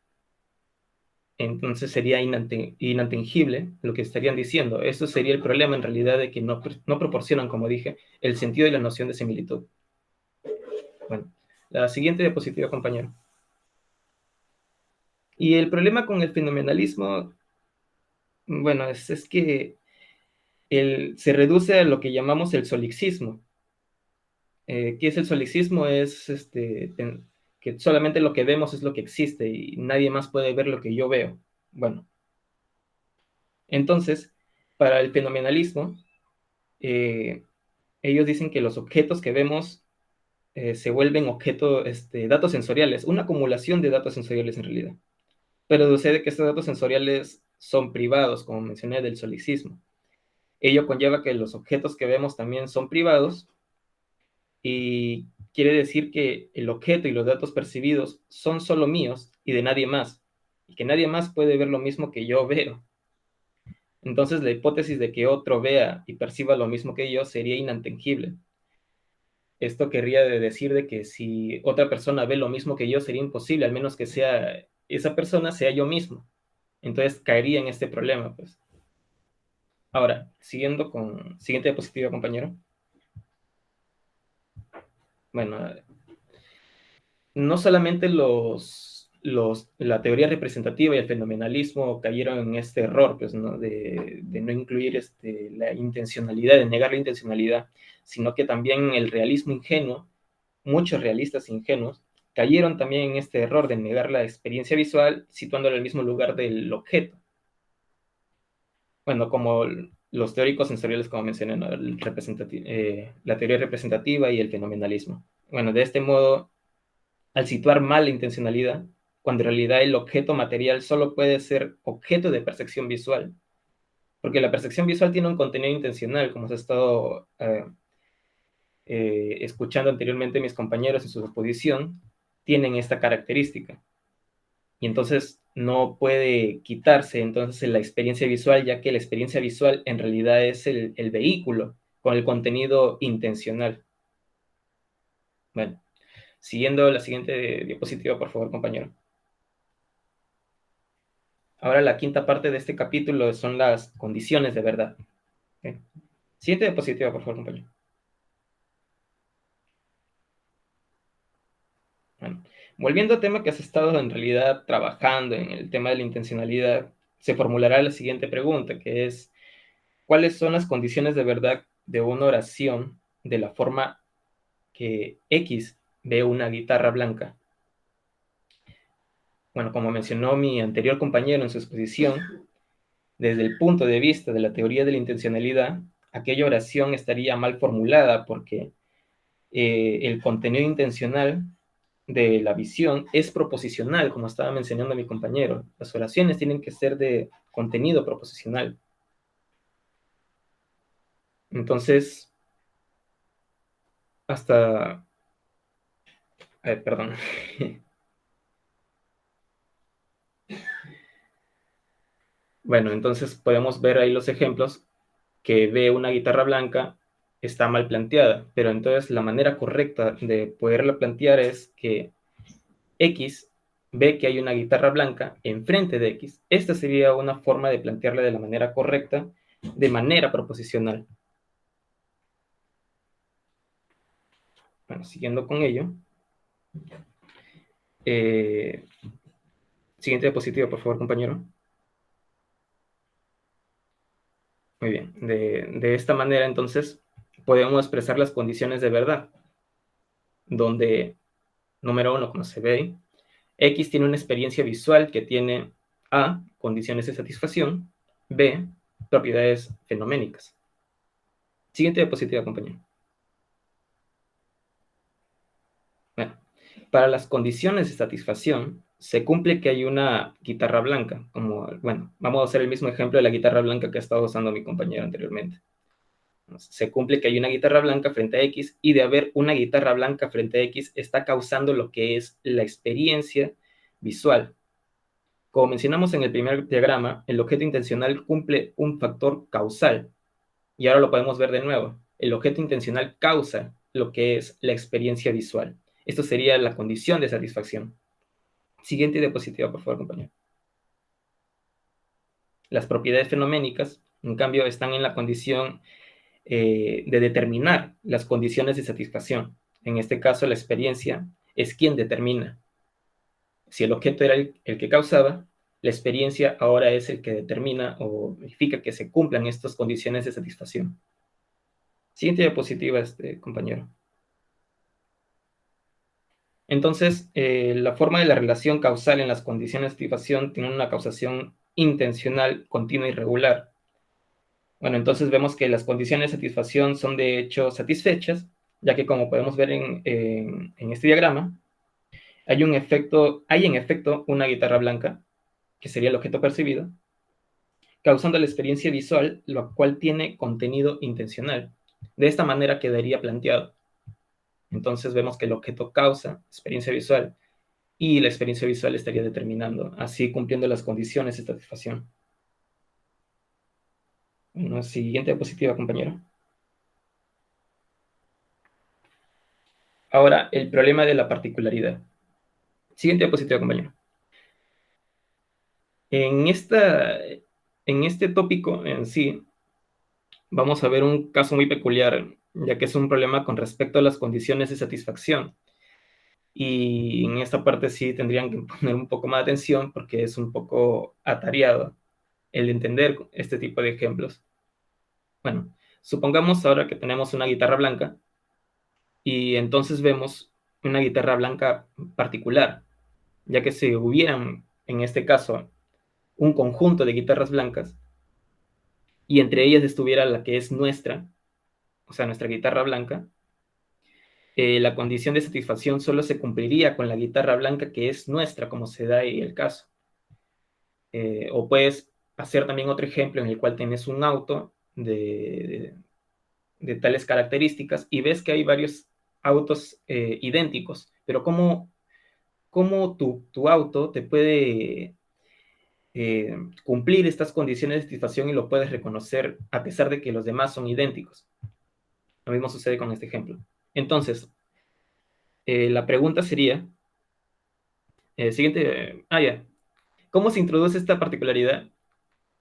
Entonces sería inatingible lo que estarían diciendo. Eso sería el problema en realidad de que no proporcionan, como dije, el sentido y la noción de similitud. Bueno, la siguiente diapositiva, compañero. Y el problema con el fenomenalismo, bueno, es que se reduce a lo que llamamos el solipsismo. ¿Qué es el solipsismo? Es que solamente lo que vemos es lo que existe y nadie más puede ver lo que yo veo. Bueno, entonces, para el fenomenalismo, ellos dicen que los objetos que vemos se vuelven datos sensoriales, una acumulación de datos sensoriales en realidad. Pero sucede que estos datos sensoriales son privados, como mencioné, del solipsismo. Ello conlleva que los objetos que vemos también son privados y quiere decir que el objeto y los datos percibidos son solo míos y de nadie más, y que nadie más puede ver lo mismo que yo veo. Entonces la hipótesis de que otro vea y perciba lo mismo que yo sería inatingible. Esto querría decir de que si otra persona ve lo mismo que yo, sería imposible, al menos que sea esa persona sea yo mismo. Entonces caería en este problema, pues. Ahora, siguiendo con siguiente diapositiva, compañero. Bueno, no solamente la teoría representativa y el fenomenalismo cayeron en este error, pues, ¿no? de no incluir la intencionalidad, de negar la intencionalidad, sino que también el realismo ingenuo, muchos realistas ingenuos, cayeron también en este error de negar la experiencia visual, situándola en el mismo lugar del objeto. Bueno, como los teóricos sensoriales, como mencioné, ¿no? La teoría representativa y el fenomenalismo. Bueno, de este modo, al situar mal la intencionalidad, cuando en realidad el objeto material solo puede ser objeto de percepción visual, porque la percepción visual tiene un contenido intencional, como se ha estado escuchando anteriormente mis compañeros en su exposición, tienen esta característica. Y entonces no puede quitarse entonces la experiencia visual, ya que la experiencia visual en realidad es el vehículo con el contenido intencional. Bueno, siguiendo la siguiente diapositiva, por favor, compañero. Ahora la quinta parte de este capítulo son las condiciones de verdad. ¿Okay? Siguiente diapositiva, por favor, compañero. Bueno, volviendo al tema que has estado en realidad trabajando en el tema de la intencionalidad, se formulará la siguiente pregunta, que es, ¿cuáles son las condiciones de verdad de una oración de la forma que X ve una guitarra blanca? Bueno, como mencionó mi anterior compañero en su exposición, desde el punto de vista de la teoría de la intencionalidad, aquella oración estaría mal formulada porque el contenido intencional de la visión es proposicional, como estaba mencionando mi compañero. Las oraciones tienen que ser de contenido proposicional. Entonces, hasta... perdón. Bueno, entonces podemos ver ahí los ejemplos que ve una guitarra blanca está mal planteada, pero entonces la manera correcta de poderla plantear es que X ve que hay una guitarra blanca enfrente de X. Esta sería una forma de plantearla de la manera correcta, de manera proposicional. Bueno, siguiendo con ello. Siguiente diapositiva, por favor, compañero. Muy bien. De esta manera, entonces, podemos expresar las condiciones de verdad, donde, número 1, como se ve ahí, X tiene una experiencia visual que tiene A, condiciones de satisfacción, B, propiedades fenoménicas. Siguiente diapositiva, compañero. Bueno, para las condiciones de satisfacción, se cumple que hay una guitarra blanca, como, bueno, vamos a hacer el mismo ejemplo de la guitarra blanca que ha estado usando mi compañero anteriormente. Se cumple que hay una guitarra blanca frente a X, y de haber una guitarra blanca frente a X está causando lo que es la experiencia visual. Como mencionamos en el primer diagrama, el objeto intencional cumple un factor causal, y ahora lo podemos ver de nuevo. El objeto intencional causa lo que es la experiencia visual. Esto sería la condición de satisfacción. Siguiente diapositiva, por favor, compañero. Las propiedades fenoménicas, en cambio, están en la condición de determinar las condiciones de satisfacción. En este caso, la experiencia es quien determina. Si el objeto era el que causaba, la experiencia ahora es el que determina o verifica que se cumplan estas condiciones de satisfacción. Siguiente diapositiva, compañero. Entonces, la forma de la relación causal en las condiciones de satisfacción tiene una causación intencional, continua y regular. Bueno, entonces vemos que las condiciones de satisfacción son de hecho satisfechas, ya que como podemos ver en este diagrama, hay en efecto una guitarra blanca, que sería el objeto percibido, causando la experiencia visual, lo cual tiene contenido intencional. De esta manera quedaría planteado. Entonces vemos que el objeto causa experiencia visual, y la experiencia visual estaría determinando, así cumpliendo las condiciones de satisfacción. Bueno, siguiente diapositiva, compañero. Ahora, el problema de la particularidad. Siguiente diapositiva, compañero. En este tópico en sí, vamos a ver un caso muy peculiar, ya que es un problema con respecto a las condiciones de satisfacción. Y en esta parte sí tendrían que poner un poco más de atención, porque es un poco atareado el entender este tipo de ejemplos. Bueno, supongamos ahora que tenemos una guitarra blanca, y entonces vemos una guitarra blanca particular, ya que si hubieran, en este caso, un conjunto de guitarras blancas, y entre ellas estuviera la que es nuestra, o sea, nuestra guitarra blanca, la condición de satisfacción solo se cumpliría con la guitarra blanca que es nuestra, como se da ahí el caso. O puedes hacer también otro ejemplo en el cual tienes un auto de tales características y ves que hay varios autos idénticos, pero ¿cómo tu auto te puede cumplir estas condiciones de satisfacción y lo puedes reconocer a pesar de que los demás son idénticos? Lo mismo sucede con este ejemplo. Entonces, la pregunta sería, ¿cómo se introduce esta particularidad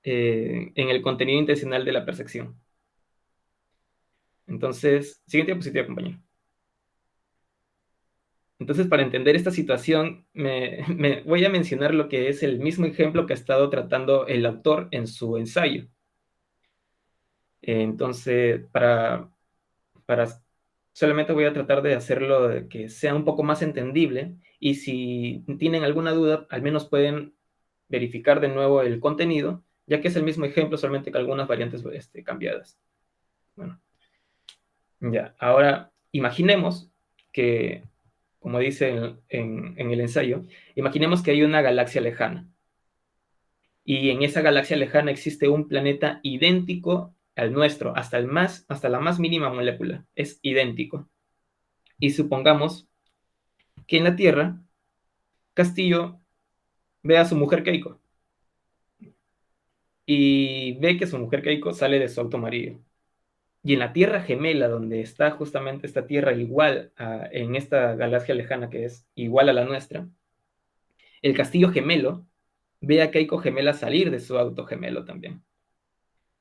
en el contenido intencional de la percepción? Entonces, siguiente diapositiva, compañero. Entonces, para entender esta situación, me voy a mencionar lo que es el mismo ejemplo que ha estado tratando el autor en su ensayo. Entonces, solamente voy a tratar de hacerlo de que sea un poco más entendible, y si tienen alguna duda, al menos pueden verificar de nuevo el contenido, ya que es el mismo ejemplo, solamente que algunas variantes cambiadas. Bueno, ya, ahora imaginemos que, como dice en el ensayo, imaginemos que hay una galaxia lejana, y en esa galaxia lejana existe un planeta idéntico al nuestro, hasta la más mínima molécula, es idéntico. Y supongamos que en la Tierra, Castillo ve a su mujer Keiko. y ve que su mujer Keiko sale de su auto amarillo. Y en la Tierra Gemela, donde está justamente esta Tierra igual en esta galaxia lejana que es igual a la nuestra, el castillo gemelo ve a Keiko Gemela salir de su auto gemelo también.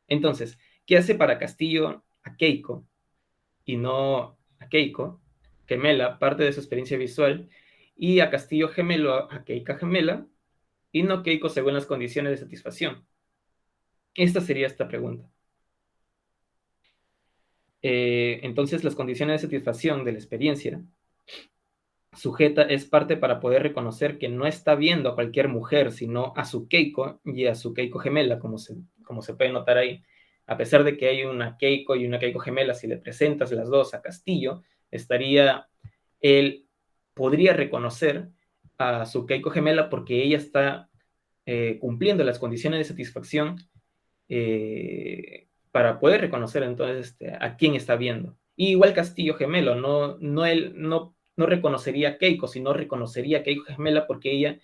Entonces, ¿qué hace para Castillo a Keiko y no a Keiko Gemela, parte de su experiencia visual, y a Castillo Gemelo a Keiko Gemela y no Keiko según las condiciones de satisfacción? Esta sería esta pregunta. Entonces, las condiciones de satisfacción de la experiencia sujeta es parte para poder reconocer que no está viendo a cualquier mujer, sino a su Keiko y a su Keiko gemela, como se puede notar ahí. A pesar de que hay una Keiko y una Keiko gemela, si le presentas las dos a Castillo, él podría reconocer a su Keiko gemela porque ella está cumpliendo las condiciones de satisfacción para poder reconocer entonces a quién está viendo. Y igual Castillo gemelo, no reconocería a Keiko, sino reconocería a Keiko gemela porque ella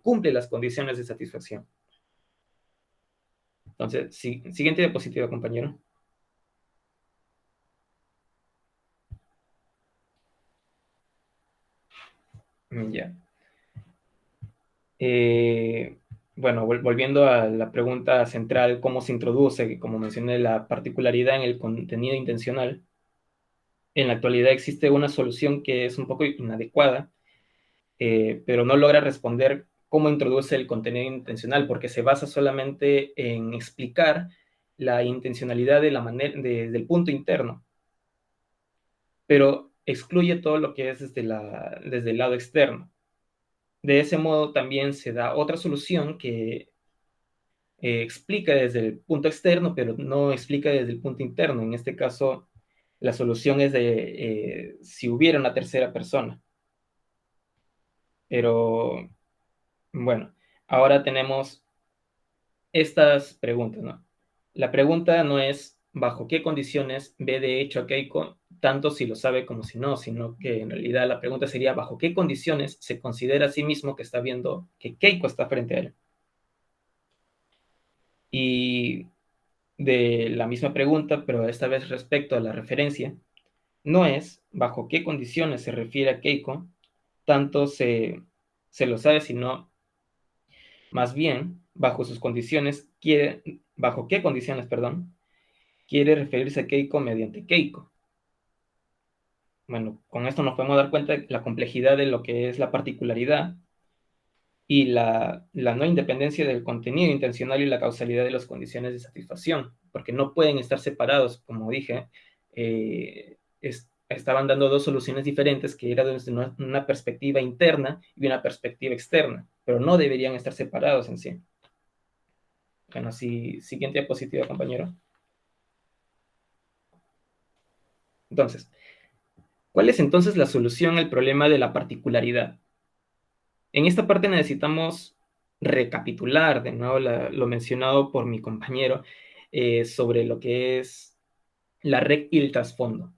cumple las condiciones de satisfacción. Entonces, siguiente diapositiva, compañero. Ya. Bueno, volviendo a la pregunta central, ¿cómo se introduce? Como mencioné, la particularidad en el contenido intencional. En la actualidad existe una solución que es un poco inadecuada, pero no logra responder cómo introduce el contenido intencional, porque se basa solamente en explicar la intencionalidad desde el punto interno, pero excluye todo lo que es desde el lado externo. De ese modo también se da otra solución que explica desde el punto externo, pero no explica desde el punto interno. En este caso, la solución es de si hubiera una tercera persona. Pero, bueno, ahora tenemos estas preguntas, ¿no? La pregunta no es bajo qué condiciones ve de hecho a Keiko, tanto si lo sabe como si no, sino que en realidad la pregunta sería bajo qué condiciones se considera a sí mismo que está viendo que Keiko está frente a él. Y de la misma pregunta, pero esta vez respecto a la referencia, no es bajo qué condiciones se refiere a Keiko, tanto se lo sabe, sino más bien bajo sus condiciones bajo qué condiciones, perdón, quiere referirse a Keiko mediante Keiko. Bueno, con esto nos podemos dar cuenta de la complejidad de lo que es la particularidad y la no independencia del contenido intencional y la causalidad de las condiciones de satisfacción, porque no pueden estar separados, como dije, estaban dando dos soluciones diferentes que era desde una perspectiva interna y una perspectiva externa, pero no deberían estar separados en sí. Bueno, siguiente diapositiva, compañero. Entonces, ¿cuál es entonces la solución al problema de la particularidad? En esta parte necesitamos recapitular de nuevo lo mencionado por mi compañero sobre lo que es la red y el trasfondo.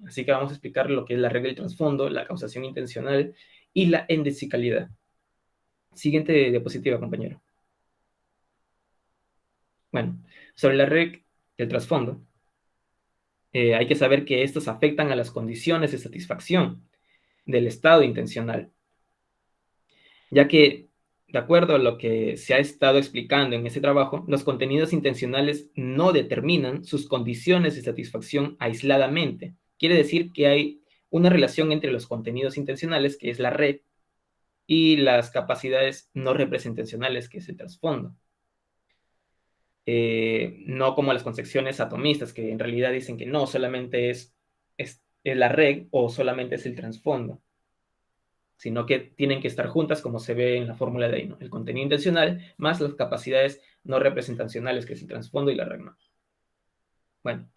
Así que vamos a explicar lo que es la red y el trasfondo, la causación intencional y la endecicalidad. Siguiente diapositiva, compañero. Bueno, sobre la red y el trasfondo, hay que saber que estos afectan a las condiciones de satisfacción del estado intencional, ya que, de acuerdo a lo que se ha estado explicando en este trabajo, los contenidos intencionales no determinan sus condiciones de satisfacción aisladamente. Quiere decir que hay una relación entre los contenidos intencionales, que es la red, y las capacidades no representacionales, que es el trasfondo. No como las concepciones atomistas, que en realidad dicen que no, solamente es la red o solamente es el trasfondo, sino que tienen que estar juntas como se ve en la fórmula de ahí, ¿no? El contenido intencional más las capacidades no representacionales, que es el trasfondo y la red, ¿no? Bueno,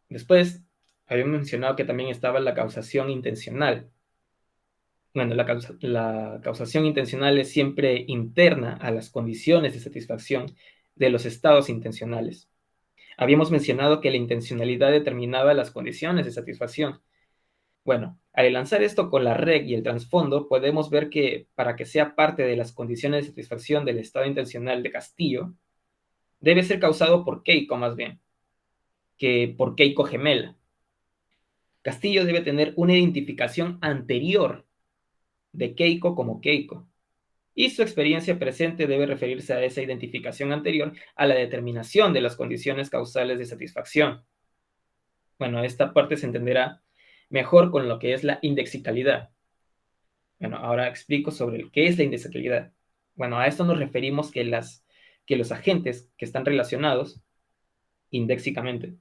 después habíamos mencionado que también estaba la causación intencional. Bueno, la causación intencional es siempre interna a las condiciones de satisfacción de los estados intencionales. Habíamos mencionado que la intencionalidad determinaba las condiciones de satisfacción. Bueno, Al lanzar esto con la reg y el trasfondo, podemos ver que para que sea parte de las condiciones de satisfacción del estado intencional de Castillo, debe ser causado por Keiko más bien, que por Keiko gemela. Castillo debe tener una identificación anterior de Keiko como Keiko, y su experiencia presente debe referirse a esa identificación anterior a la determinación de las condiciones causales de satisfacción. Bueno, esta parte se entenderá mejor con lo que es la indexicalidad. Bueno, ahora explico sobre qué es la indexicalidad. Bueno, a esto nos referimos que los agentes que están relacionados indéxicamente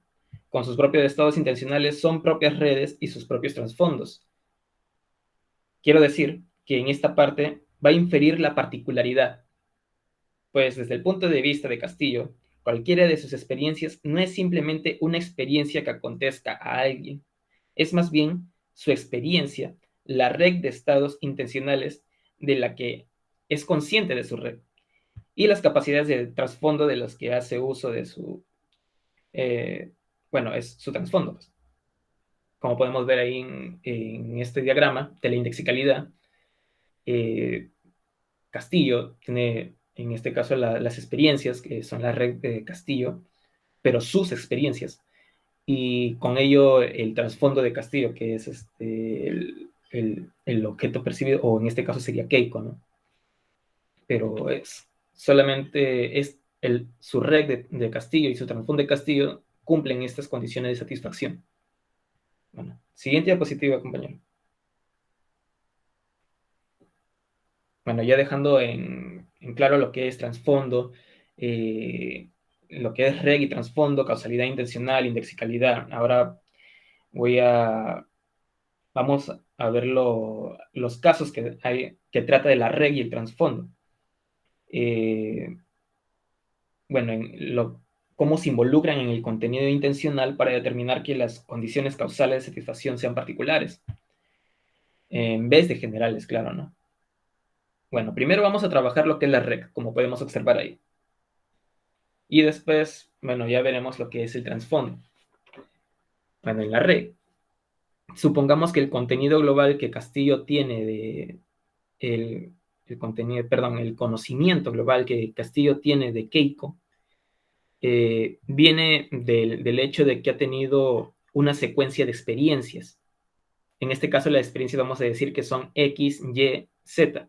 con sus propios estados intencionales son propias redes y sus propios trasfondos. Quiero decir que en esta parte va a inferir la particularidad, pues desde el punto de vista de Castillo, cualquiera de sus experiencias no es simplemente una experiencia que acontezca a alguien, es más bien su experiencia, la red de estados intencionales de la que es consciente de su red, y las capacidades de trasfondo de las que hace uso de su, es su trasfondo. Pues. Como podemos ver ahí en este diagrama de la indexicalidad, Castillo tiene, en este caso, las experiencias, que son la red de Castillo, pero sus experiencias, y con ello el trasfondo de Castillo, que es el objeto percibido, o en este caso sería Keiko, ¿no? Pero solamente su red de Castillo y su trasfondo de Castillo cumplen estas condiciones de satisfacción. Bueno, siguiente diapositiva, compañero. Bueno, ya dejando en claro lo que es trasfondo, lo que es reg y trasfondo, causalidad intencional, indexicalidad. Ahora vamos a ver los casos que trata de la reg y el trasfondo. Cómo se involucran en el contenido intencional para determinar que las condiciones causales de satisfacción sean particulares, en vez de generales, claro, ¿no? Bueno, primero vamos a trabajar lo que es la reg, como podemos observar ahí. Y después, ya veremos lo que es el trasfondo. Bueno, en la reg, supongamos que el contenido global que Castillo tiene el conocimiento global que Castillo tiene de Keiko, viene del hecho de que ha tenido una secuencia de experiencias. En este caso, las experiencias vamos a decir que son X, Y, Z.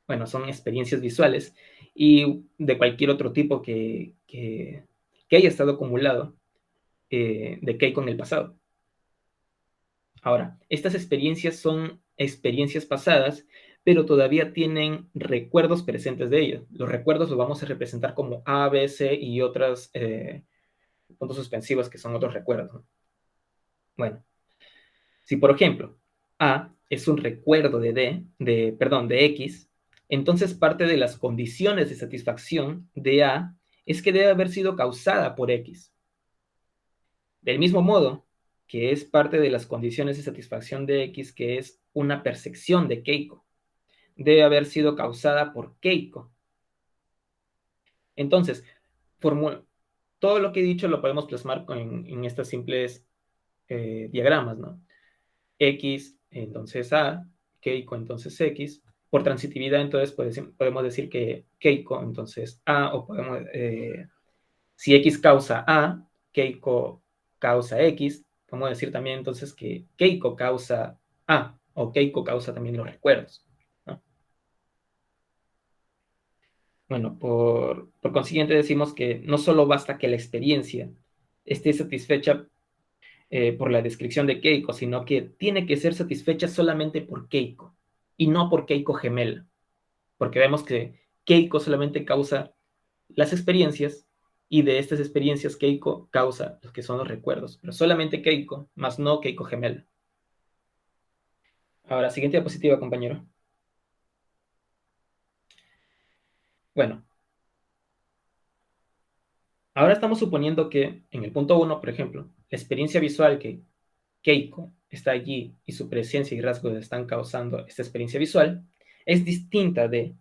Bueno, son experiencias visuales y de cualquier otro tipo que haya estado acumulado de Keiko en el pasado. Ahora, estas experiencias son experiencias pasadas, pero todavía tienen recuerdos presentes de ellas. Los recuerdos los vamos a representar como A, B, C y otros puntos suspensivos que son otros recuerdos, ¿no? Bueno, si por ejemplo A es un recuerdo de X, entonces parte de las condiciones de satisfacción de A es que debe haber sido causada por X. Del mismo modo que es parte de las condiciones de satisfacción de X, que es una percepción de Keiko, debe haber sido causada por Keiko. Entonces, todo lo que he dicho lo podemos plasmar en estos simples diagramas, ¿no? X, entonces A, Keiko, entonces X. Por transitividad, entonces podemos decir que Keiko, entonces A, o podemos, si X causa A, Keiko causa X, podemos decir también entonces que Keiko causa A, o Keiko causa también los recuerdos, ¿no? Bueno, por consiguiente decimos que no solo basta que la experiencia esté satisfecha por la descripción de Keiko, sino que tiene que ser satisfecha solamente por Keiko y no por Keiko gemela, porque vemos que Keiko solamente causa las experiencias y de estas experiencias Keiko causa los que son los recuerdos, pero solamente Keiko, más no Keiko gemela. Ahora, siguiente diapositiva, compañero. Bueno, ahora estamos suponiendo que en el punto 1, por ejemplo, la experiencia visual que Keiko está allí y su presencia y rasgos están causando esta experiencia visual es distinta del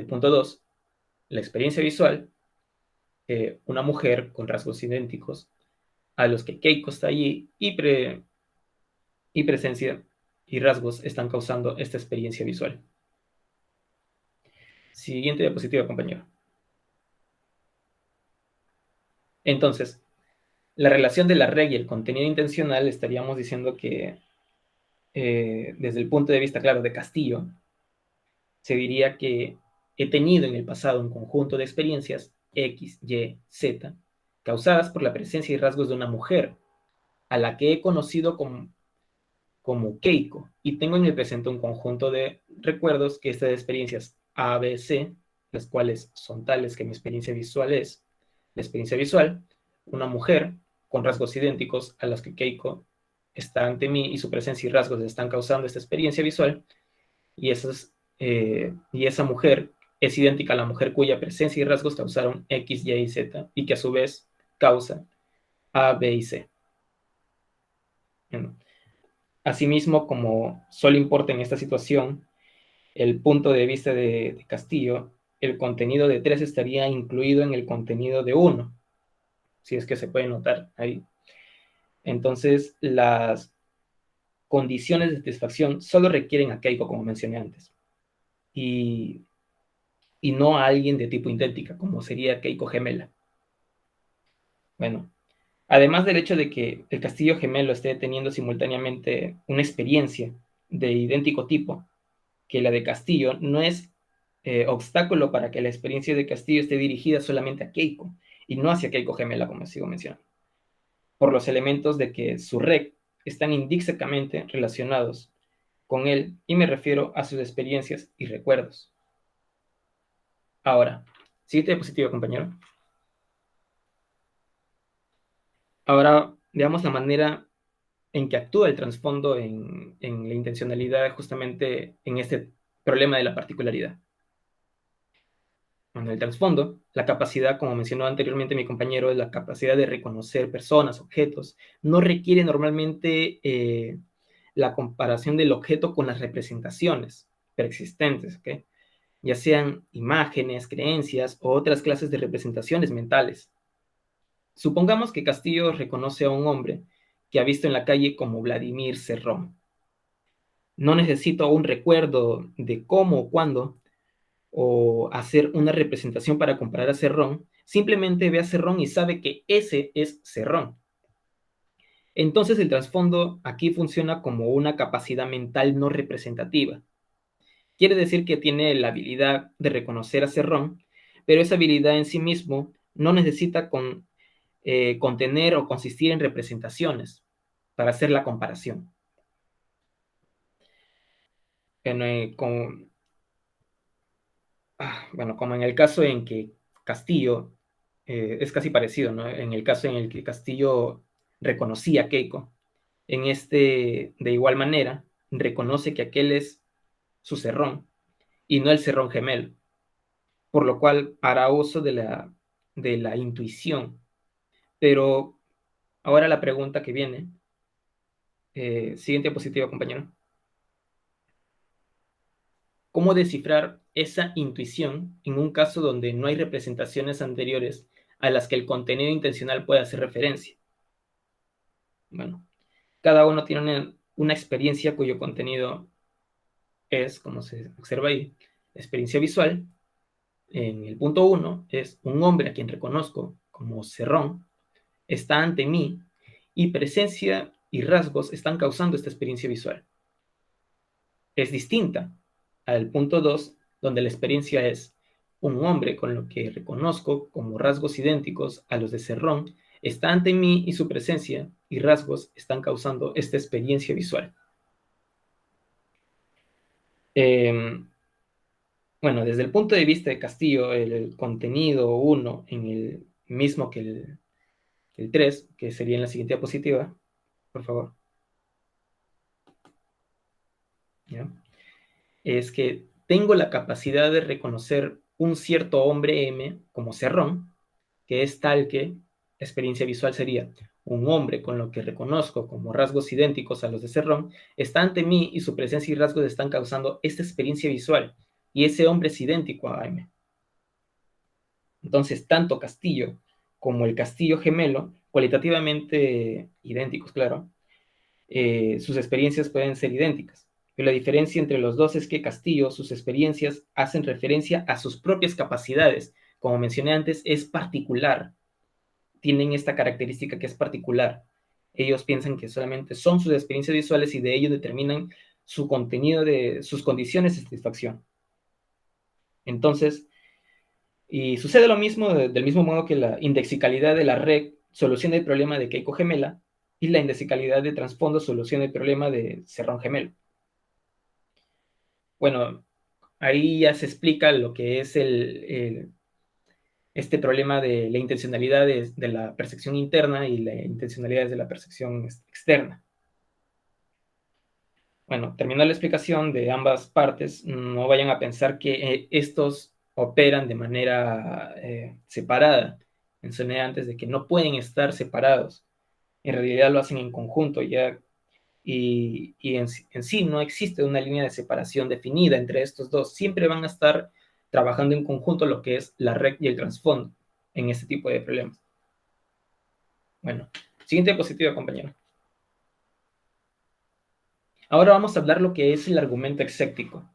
punto 2, la experiencia visual, una mujer con rasgos idénticos a los que Keiko está allí y y presencia y rasgos están causando esta experiencia visual. Siguiente diapositiva, compañero. Entonces, la relación de la red y el contenido intencional, estaríamos diciendo que desde el punto de vista, claro, de Castillo, se diría que he tenido en el pasado un conjunto de experiencias X, Y, Z, causadas por la presencia y rasgos de una mujer, a la que he conocido como Keiko, y tengo en el presente un conjunto de recuerdos que estas experiencias A, B, C, las cuales son tales que mi experiencia visual es la experiencia visual, una mujer con rasgos idénticos a las que Keiko está ante mí y su presencia y rasgos están causando esta experiencia visual, y esa mujer es idéntica a la mujer cuya presencia y rasgos causaron X, Y y Z, y que a su vez causa A, B y C. Bueno, asimismo, como solo importa en esta situación el punto de vista de Castillo, el contenido de 3 estaría incluido en el contenido de 1, si es que se puede notar ahí. Entonces, las condiciones de satisfacción solo requieren a Keiko, como mencioné antes, y no a alguien de tipo idéntica, como sería Keiko gemela. Bueno, además del hecho de que el castillo gemelo esté teniendo simultáneamente una experiencia de idéntico tipo que la de Castillo, no es obstáculo para que la experiencia de Castillo esté dirigida solamente a Keiko y no hacia Keiko gemela, como sigo mencionando, por los elementos de que su red están intrínsecamente relacionados con él, y me refiero a sus experiencias y recuerdos. Ahora, siguiente diapositiva, compañero. Ahora veamos la manera en que actúa el trasfondo en la intencionalidad, justamente en este problema de la particularidad. En el trasfondo, la capacidad, como mencionó anteriormente mi compañero, la capacidad de reconocer personas, objetos, no requiere normalmente la comparación del objeto con las representaciones preexistentes, ¿okay? Ya sean imágenes, creencias o otras clases de representaciones mentales. Supongamos que Castillo reconoce a un hombre que ha visto en la calle como Vladimir Cerrón. No necesito un recuerdo de cómo o cuándo, o hacer una representación para comparar a Cerrón, simplemente ve a Cerrón y sabe que ese es Cerrón. Entonces el trasfondo aquí funciona como una capacidad mental no representativa. Quiere decir que tiene la habilidad de reconocer a Cerrón, pero esa habilidad en sí mismo no necesita contener o consistir en representaciones para hacer la comparación. Como en el caso en que Castillo es casi parecido, ¿no? En el caso en el que Castillo reconocía a Keiko, en de igual manera, reconoce que aquel es su Cerrón y no el Cerrón gemelo, por lo cual hará uso de la intuición. Pero ahora la pregunta que viene, siguiente diapositiva, compañero. ¿Cómo descifrar esa intuición en un caso donde no hay representaciones anteriores a las que el contenido intencional pueda hacer referencia? Bueno, cada uno tiene una experiencia cuyo contenido es, como se observa ahí, experiencia visual. En el punto 1 es un hombre a quien reconozco como Cerrón, está ante mí y presencia y rasgos están causando esta experiencia visual. Es distinta al punto 2, donde la experiencia es un hombre con lo que reconozco como rasgos idénticos a los de Cerrón, está ante mí y su presencia y rasgos están causando esta experiencia visual. Bueno, desde el punto de vista de Castillo, el contenido 1 en el mismo que el 3, que sería en la siguiente diapositiva, por favor. ¿Ya? Es que tengo la capacidad de reconocer un cierto hombre M como Cerrón, que es tal que la experiencia visual sería un hombre con lo que reconozco como rasgos idénticos a los de Cerrón, está ante mí y su presencia y rasgos están causando esta experiencia visual, y ese hombre es idéntico a M. Entonces, tanto Castillo como el castillo gemelo, cualitativamente idénticos, claro, sus experiencias pueden ser idénticas. Pero la diferencia entre los dos es que Castillo, sus experiencias hacen referencia a sus propias capacidades. Como mencioné antes, es particular. Tienen esta característica que es particular. Ellos piensan que solamente son sus experiencias visuales y de ello determinan su contenido, de sus condiciones de satisfacción. Entonces, y sucede lo mismo del mismo modo que la indexicalidad de la red soluciona el problema de Keiko gemela y la indexicalidad de trasfondo soluciona el problema de cerrón gemelo. Bueno, ahí ya se explica lo que es este problema de la intencionalidad de la percepción interna y la intencionalidad de la percepción externa. Bueno, terminó la explicación de ambas partes. No vayan a pensar que estos operan de manera separada. Mencioné antes de que no pueden estar separados. En realidad lo hacen en conjunto ya. Y en sí no existe una línea de separación definida entre estos dos. Siempre van a estar trabajando en conjunto lo que es la red y el trasfondo en este tipo de problemas. Bueno, siguiente diapositiva, compañero. Ahora vamos a hablar lo que es el argumento exéctico.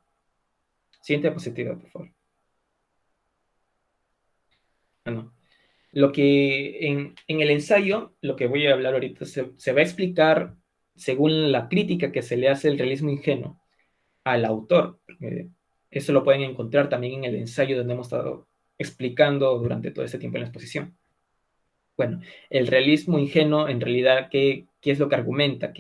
Siguiente diapositiva, por favor. Bueno, lo que en el ensayo, lo que voy a hablar ahorita, se va a explicar según la crítica que se le hace al realismo ingenuo al autor. Eso lo pueden encontrar también en el ensayo donde hemos estado explicando durante todo este tiempo en la exposición. Bueno, el realismo ingenuo, en realidad, ¿qué es lo que argumenta?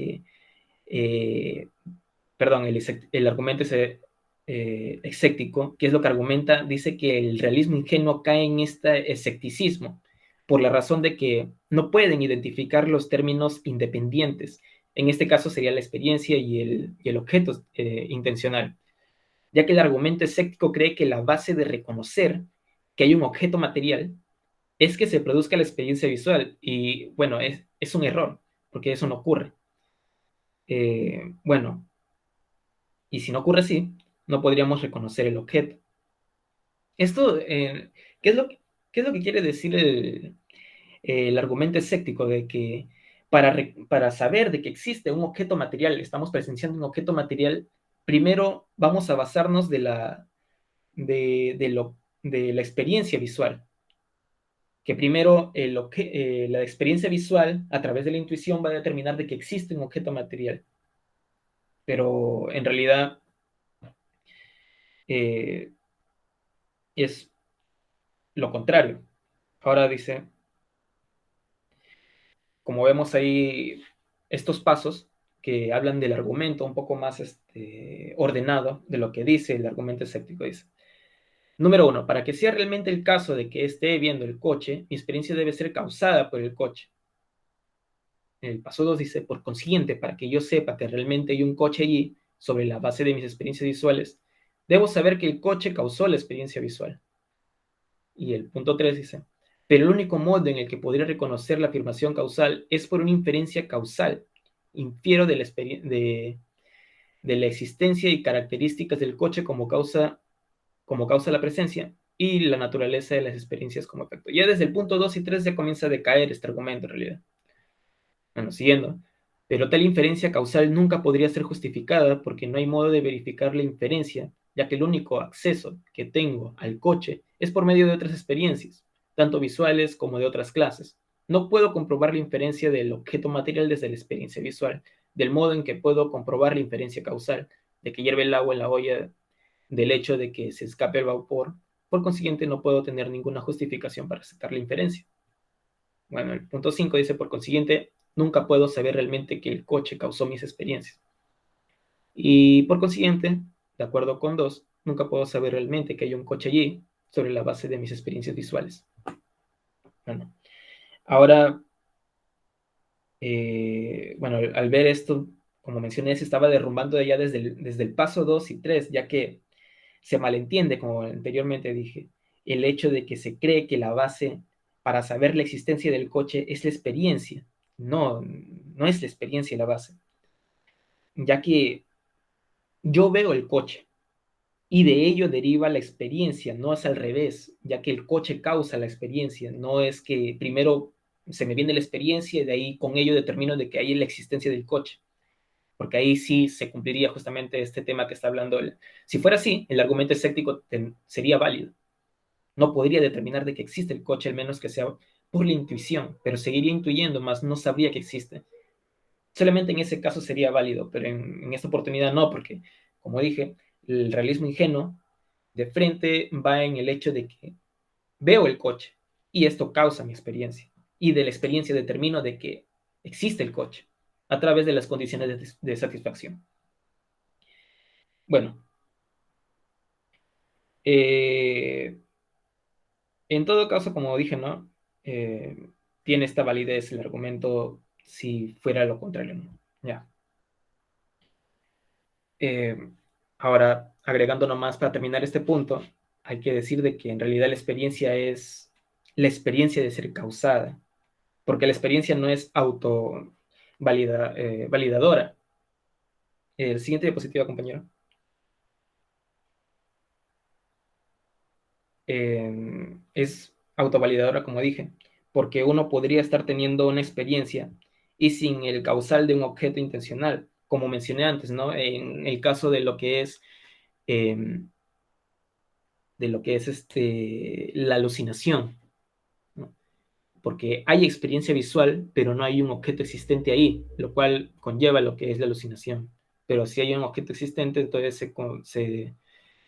Perdón, el argumento es escéptico, ¿qué es lo que argumenta? Dice que el realismo ingenuo cae en este escepticismo por la razón de que no pueden identificar los términos independientes. En este caso sería la experiencia y el objeto intencional, ya que el argumento escéptico cree que la base de reconocer que hay un objeto material es que se produzca la experiencia visual. Y bueno, es un error, porque eso no ocurre. Bueno, y si no ocurre así, no podríamos reconocer el objeto. Esto, ¿qué es lo que quiere decir el argumento escéptico? De que para saber de que existe un objeto material, estamos presenciando un objeto material, primero vamos a basarnos de la experiencia visual. Que primero la experiencia visual a través de la intuición va a determinar de que existe un objeto material. Pero en realidad es lo contrario. Ahora dice, como vemos ahí, estos pasos que hablan del argumento un poco más ordenado de lo que dice el argumento escéptico. Dice, número 1, para que sea realmente el caso de que esté viendo el coche, mi experiencia debe ser causada por el coche. El paso 2 dice, por consiguiente, para que yo sepa que realmente hay un coche allí, sobre la base de mis experiencias visuales, debo saber que el coche causó la experiencia visual. Y el punto 3 dice, pero el único modo en el que podría reconocer la afirmación causal es por una inferencia causal. Infiero de la existencia y características del coche como causa la presencia y la naturaleza de las experiencias como efecto. Ya desde el punto 2 y 3 ya comienza a decaer este argumento en realidad. Bueno, siguiendo. Pero tal inferencia causal nunca podría ser justificada porque no hay modo de verificar la inferencia, ya que el único acceso que tengo al coche es por medio de otras experiencias, tanto visuales como de otras clases. No puedo comprobar la inferencia del objeto material desde la experiencia visual, del modo en que puedo comprobar la inferencia causal, de que hierve el agua en la olla, del hecho de que se escape el vapor. Por consiguiente, no puedo tener ninguna justificación para aceptar la inferencia. Bueno, el punto 5 dice, por consiguiente, nunca puedo saber realmente que el coche causó mis experiencias. Y por consiguiente, de acuerdo con 2, nunca puedo saber realmente que hay un coche allí sobre la base de mis experiencias visuales. Bueno, ahora, bueno, al ver esto, como mencioné, se estaba derrumbando ya desde el paso 2 y 3, ya que se malentiende, como anteriormente dije, el hecho de que se cree que la base para saber la existencia del coche es la experiencia. No es la experiencia la base. Ya que yo veo el coche y de ello deriva la experiencia, no es al revés, ya que el coche causa la experiencia, no es que primero se me viene la experiencia y de ahí con ello determino de que hay la existencia del coche. porque ahí sí se cumpliría justamente este tema que está hablando él. Si fuera así, el argumento escéptico sería válido. No podría determinar de que existe el coche, al menos que sea por la intuición, pero seguiría intuyendo, más no sabría que existe. Solamente en ese caso sería válido, pero en esta oportunidad no, porque, como dije, el realismo ingenuo de frente va en el hecho de que veo el coche y esto causa mi experiencia. Y de la experiencia determino de que existe el coche a través de las condiciones de satisfacción. Bueno, en todo caso, como dije, ¿no? Tiene esta validez el argumento si fuera lo contrario, ¿no? Ya. Ahora, agregando nomás para terminar este punto, hay que decir de que en realidad la experiencia es la experiencia de ser causada, porque la experiencia no es validadora. El siguiente diapositiva, compañero. Es autovalidadora, como dije, porque uno podría estar teniendo una experiencia y sin el causal de un objeto intencional, como mencioné antes, ¿no? En el caso de lo que es la alucinación, ¿no? Porque hay experiencia visual, pero no hay un objeto existente ahí, lo cual conlleva lo que es la alucinación. Pero si hay un objeto existente, entonces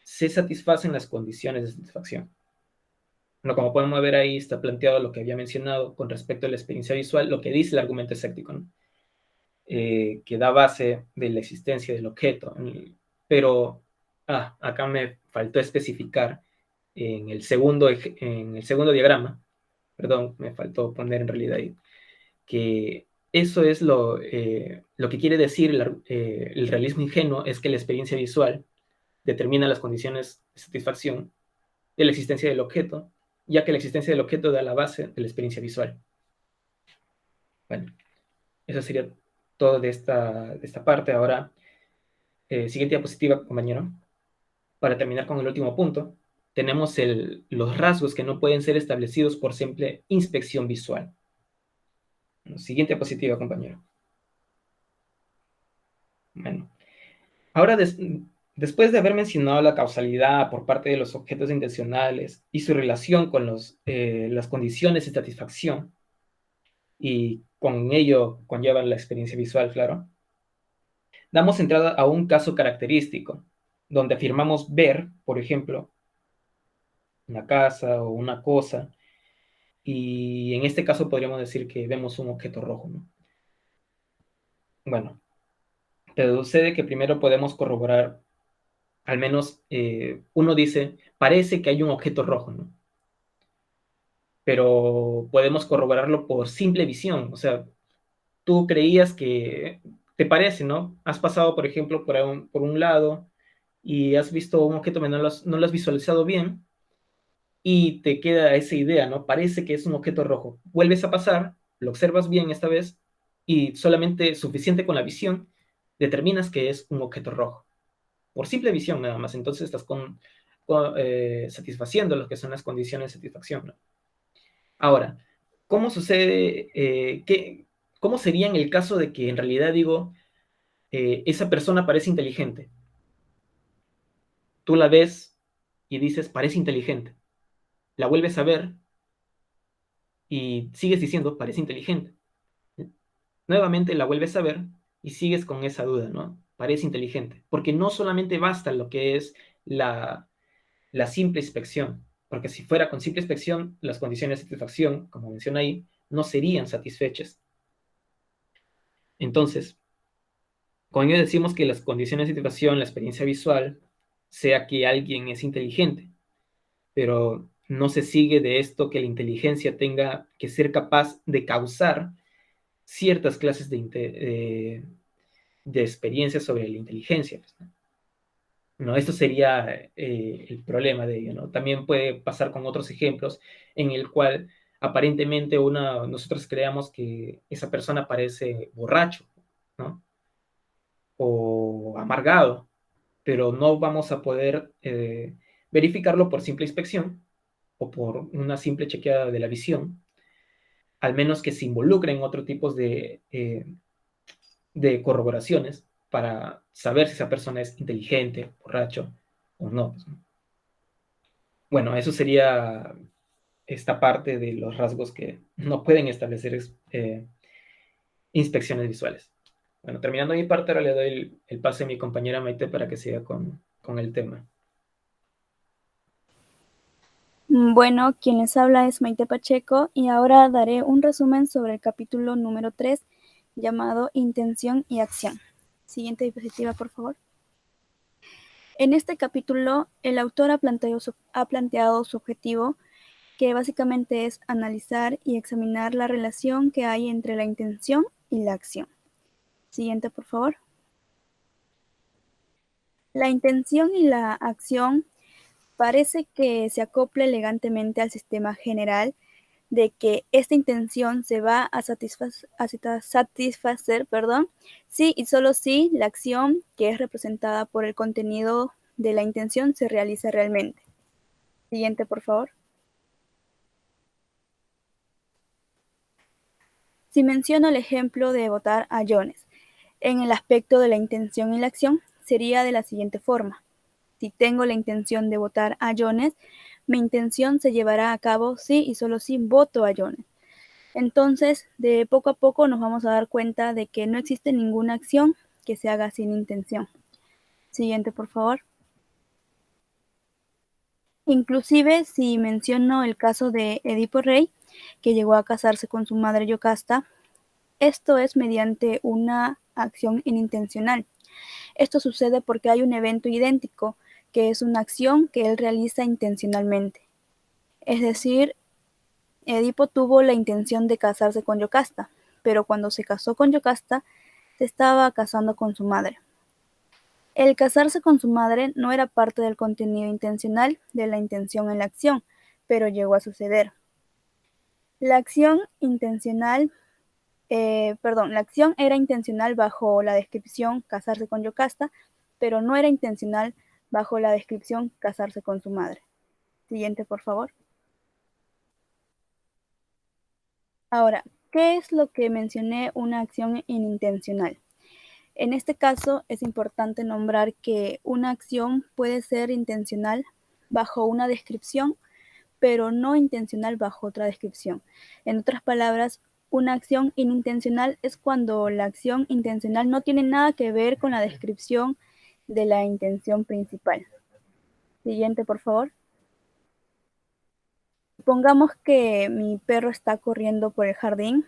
se satisfacen las condiciones de satisfacción. Bueno, como podemos ver ahí, está planteado lo que había mencionado con respecto a la experiencia visual, lo que dice el argumento escéptico, ¿no? Que da base de la existencia del objeto. Pero acá me faltó especificar en el segundo diagrama, perdón, me faltó poner en realidad ahí, que eso es lo que quiere decir el realismo ingenuo, es que la experiencia visual determina las condiciones de satisfacción de la existencia del objeto, ya que la existencia del objeto da la base de la experiencia visual. Bueno, eso sería todo de esta parte. Ahora, siguiente diapositiva, compañero. Para terminar con el último punto, tenemos los rasgos que no pueden ser establecidos por simple inspección visual. Siguiente diapositiva, compañero. Bueno, ahora después de haber mencionado la causalidad por parte de los objetos intencionales y su relación con las condiciones de satisfacción, y con ello conllevan la experiencia visual, claro, damos entrada a un caso característico, donde afirmamos ver, por ejemplo, una casa o una cosa, y en este caso podríamos decir que vemos un objeto rojo, ¿no? Bueno, pero sucede que primero podemos corroborar, al menos uno dice, parece que hay un objeto rojo, ¿no? Pero podemos corroborarlo por simple visión, o sea, tú creías que te parece, ¿no? Has pasado, por ejemplo, por un lado y has visto un objeto, pero no lo has visualizado bien y te queda esa idea, ¿no? Parece que es un objeto rojo. Vuelves a pasar, lo observas bien esta vez y solamente suficiente con la visión determinas que es un objeto rojo. Por simple visión nada más. Entonces estás satisfaciendo lo que son las condiciones de satisfacción, ¿no? Ahora, ¿cómo sucede? ¿Cómo sería en el caso de que en realidad digo, esa persona parece inteligente? Tú la ves y dices, parece inteligente. La vuelves a ver y sigues diciendo, parece inteligente. Nuevamente la vuelves a ver y sigues con esa duda, ¿no? Parece inteligente. Porque no solamente basta lo que es la simple inspección, porque si fuera con simple inspección, las condiciones de satisfacción, como menciona ahí, no serían satisfechas. Entonces, con ello decimos que las condiciones de satisfacción, la experiencia visual, sea que alguien es inteligente, pero no se sigue de esto que la inteligencia tenga que ser capaz de causar ciertas clases de experiencias sobre la inteligencia. ¿No? Esto sería el problema de ello, ¿no? También puede pasar con otros ejemplos en el cual aparentemente nosotros creamos que esa persona parece borracho, ¿no? O amargado, pero no vamos a poder verificarlo por simple inspección o por una simple chequeada de la visión, al menos que se involucren otro tipo de corroboraciones para saber si esa persona es inteligente, borracho o no. Bueno, eso sería esta parte de los rasgos que no pueden establecer inspecciones visuales. Bueno, terminando mi parte, ahora le doy el pase a mi compañera Maite para que siga con el tema. Bueno, quien les habla es Maite Pacheco y ahora daré un resumen sobre el capítulo número 3 llamado Intención y Acción. Siguiente diapositiva, por favor. En este capítulo, el autor ha planteado su objetivo, que básicamente es analizar y examinar la relación que hay entre la intención y la acción. Siguiente, por favor. La intención y la acción parece que se acopla elegantemente al sistema general de que esta intención se va a satisfacer, si y solo si la acción que es representada por el contenido de la intención se realiza realmente. Siguiente, por favor. Si menciono el ejemplo de votar a Jones, en el aspecto de la intención y la acción, sería de la siguiente forma. Si tengo la intención de votar a Jones, mi intención se llevará a cabo si y solo si voto a Jones. Entonces, de poco a poco nos vamos a dar cuenta de que no existe ninguna acción que se haga sin intención. Siguiente, por favor. Inclusive, si menciono el caso de Edipo Rey, que llegó a casarse con su madre Yocasta, esto es mediante una acción inintencional. Esto sucede porque hay un evento idéntico, que es una acción que él realiza intencionalmente. Es decir, Edipo tuvo la intención de casarse con Yocasta, pero cuando se casó con Yocasta, se estaba casando con su madre. El casarse con su madre no era parte del contenido intencional de la intención en la acción, pero llegó a suceder. La acción era intencional bajo la descripción casarse con Yocasta, pero no era intencional bajo la descripción casarse con su madre. Siguiente, por favor. Ahora, ¿qué es lo que mencioné una acción inintencional? En este caso es importante nombrar que una acción puede ser intencional bajo una descripción, pero no intencional bajo otra descripción. En otras palabras, una acción inintencional es cuando la acción intencional no tiene nada que ver con la descripción de la intención principal. Siguiente, por favor. Supongamos que mi perro está corriendo por el jardín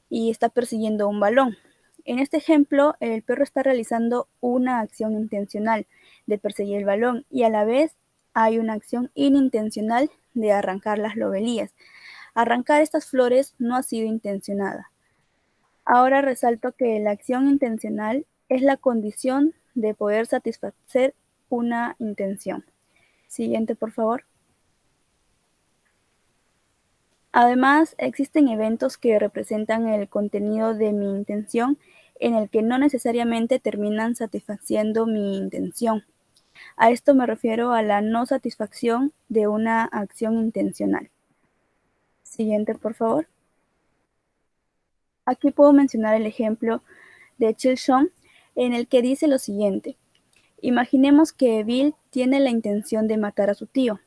y está persiguiendo un balón. En este ejemplo, el perro está realizando una acción intencional de perseguir el balón y a la vez hay una acción inintencional de arrancar las lobelías. Arrancar estas flores no ha sido intencionada. Ahora resalto que la acción intencional es la condición de poder satisfacer una intención. Siguiente, por favor. Además, existen eventos que representan el contenido de mi intención en el que no necesariamente terminan satisfaciendo mi intención. A esto me refiero a la no satisfacción de una acción intencional. Siguiente, por favor. Aquí puedo mencionar el ejemplo de Chilson en el que dice lo siguiente. Imaginemos que Bill tiene la intención de matar a su tío.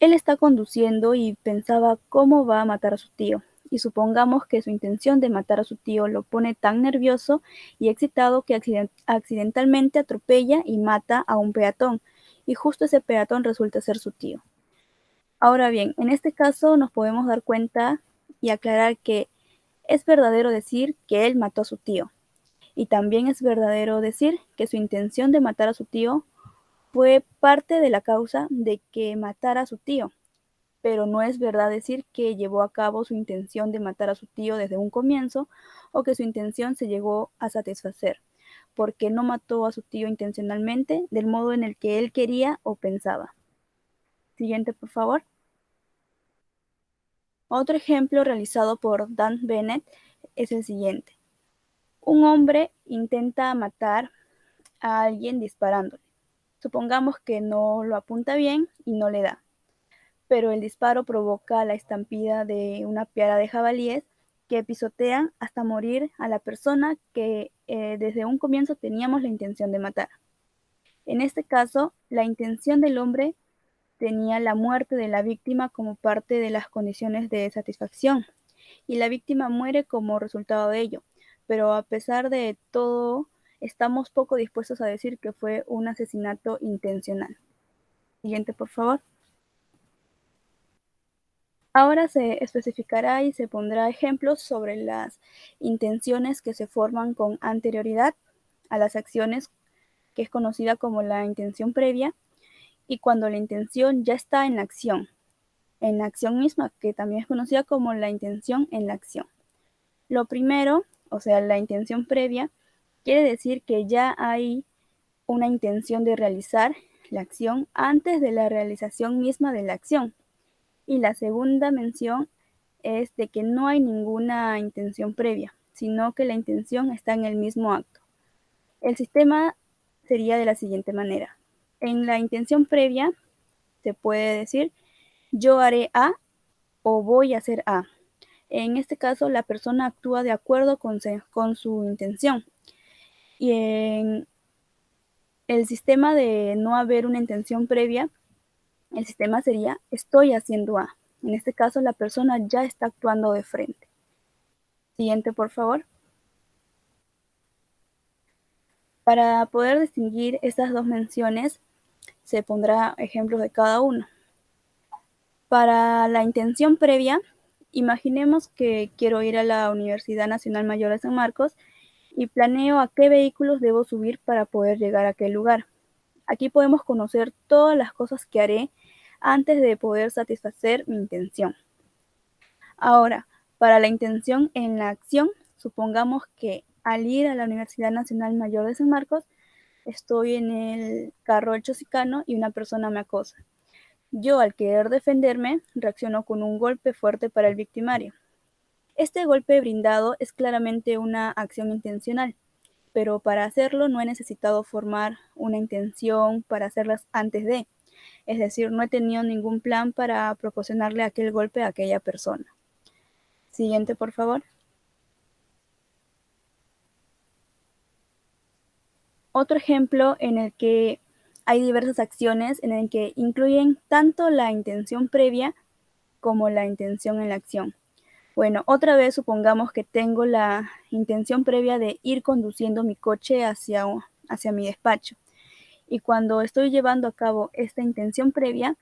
Él está conduciendo y pensaba cómo va a matar a su tío, y supongamos que su intención de matar a su tío lo pone tan nervioso y excitado que accidentalmente atropella y mata a un peatón, y justo ese peatón resulta ser su tío. Ahora bien, en este caso nos podemos dar cuenta y aclarar que es verdadero decir que él mató a su tío, y también es verdadero decir que su intención de matar a su tío fue parte de la causa de que matara a su tío, pero no es verdad decir que llevó a cabo su intención de matar a su tío desde un comienzo o que su intención se llegó a satisfacer, porque no mató a su tío intencionalmente del modo en el que él quería o pensaba. Siguiente, por favor. Otro ejemplo realizado por Dan Bennett es el siguiente. Un hombre intenta matar a alguien disparándole. Supongamos que no lo apunta bien y no le da, pero el disparo provoca la estampida de una piara de jabalíes que pisotean hasta morir a la persona que desde un comienzo teníamos la intención de matar. En este caso, la intención del hombre tenía la muerte de la víctima como parte de las condiciones de satisfacción, y la víctima muere como resultado de ello. Pero a pesar de todo, estamos poco dispuestos a decir que fue un asesinato intencional. Siguiente, por favor. Ahora se especificará y se pondrá ejemplos sobre las intenciones que se forman con anterioridad a las acciones, que es conocida como la intención previa, y cuando la intención ya está en la acción misma, que también es conocida como la intención en la acción. Lo primero, o sea, la intención previa, quiere decir que ya hay una intención de realizar la acción antes de la realización misma de la acción. Y la segunda mención es de que no hay ninguna intención previa, sino que la intención está en el mismo acto. El sistema sería de la siguiente manera. En la intención previa se puede decir yo haré A o voy a hacer A. En este caso, la persona actúa de acuerdo con su intención. Y en el sistema de no haber una intención previa, el sistema sería estoy haciendo A. En este caso, la persona ya está actuando de frente. Siguiente, por favor. Para poder distinguir estas dos menciones, se pondrá ejemplos de cada uno. Para la intención previa, imaginemos que quiero ir a la Universidad Nacional Mayor de San Marcos y planeo a qué vehículos debo subir para poder llegar a aquel lugar. Aquí podemos conocer todas las cosas que haré antes de poder satisfacer mi intención. Ahora, para la intención en la acción, supongamos que al ir a la Universidad Nacional Mayor de San Marcos, estoy en el carro del chosicano y una persona me acosa. Yo, al querer defenderme, reacciono con un golpe fuerte para el victimario. Este golpe brindado es claramente una acción intencional, pero para hacerlo no he necesitado formar una intención para hacerlas antes de, es decir, no he tenido ningún plan para proporcionarle aquel golpe a aquella persona. Siguiente, por favor. Otro ejemplo en el que hay diversas acciones en el que incluyen tanto la intención previa como la intención en la acción. Bueno, otra vez supongamos que tengo la intención previa de ir conduciendo mi coche hacia mi despacho. Y cuando estoy llevando a cabo esta intención previa,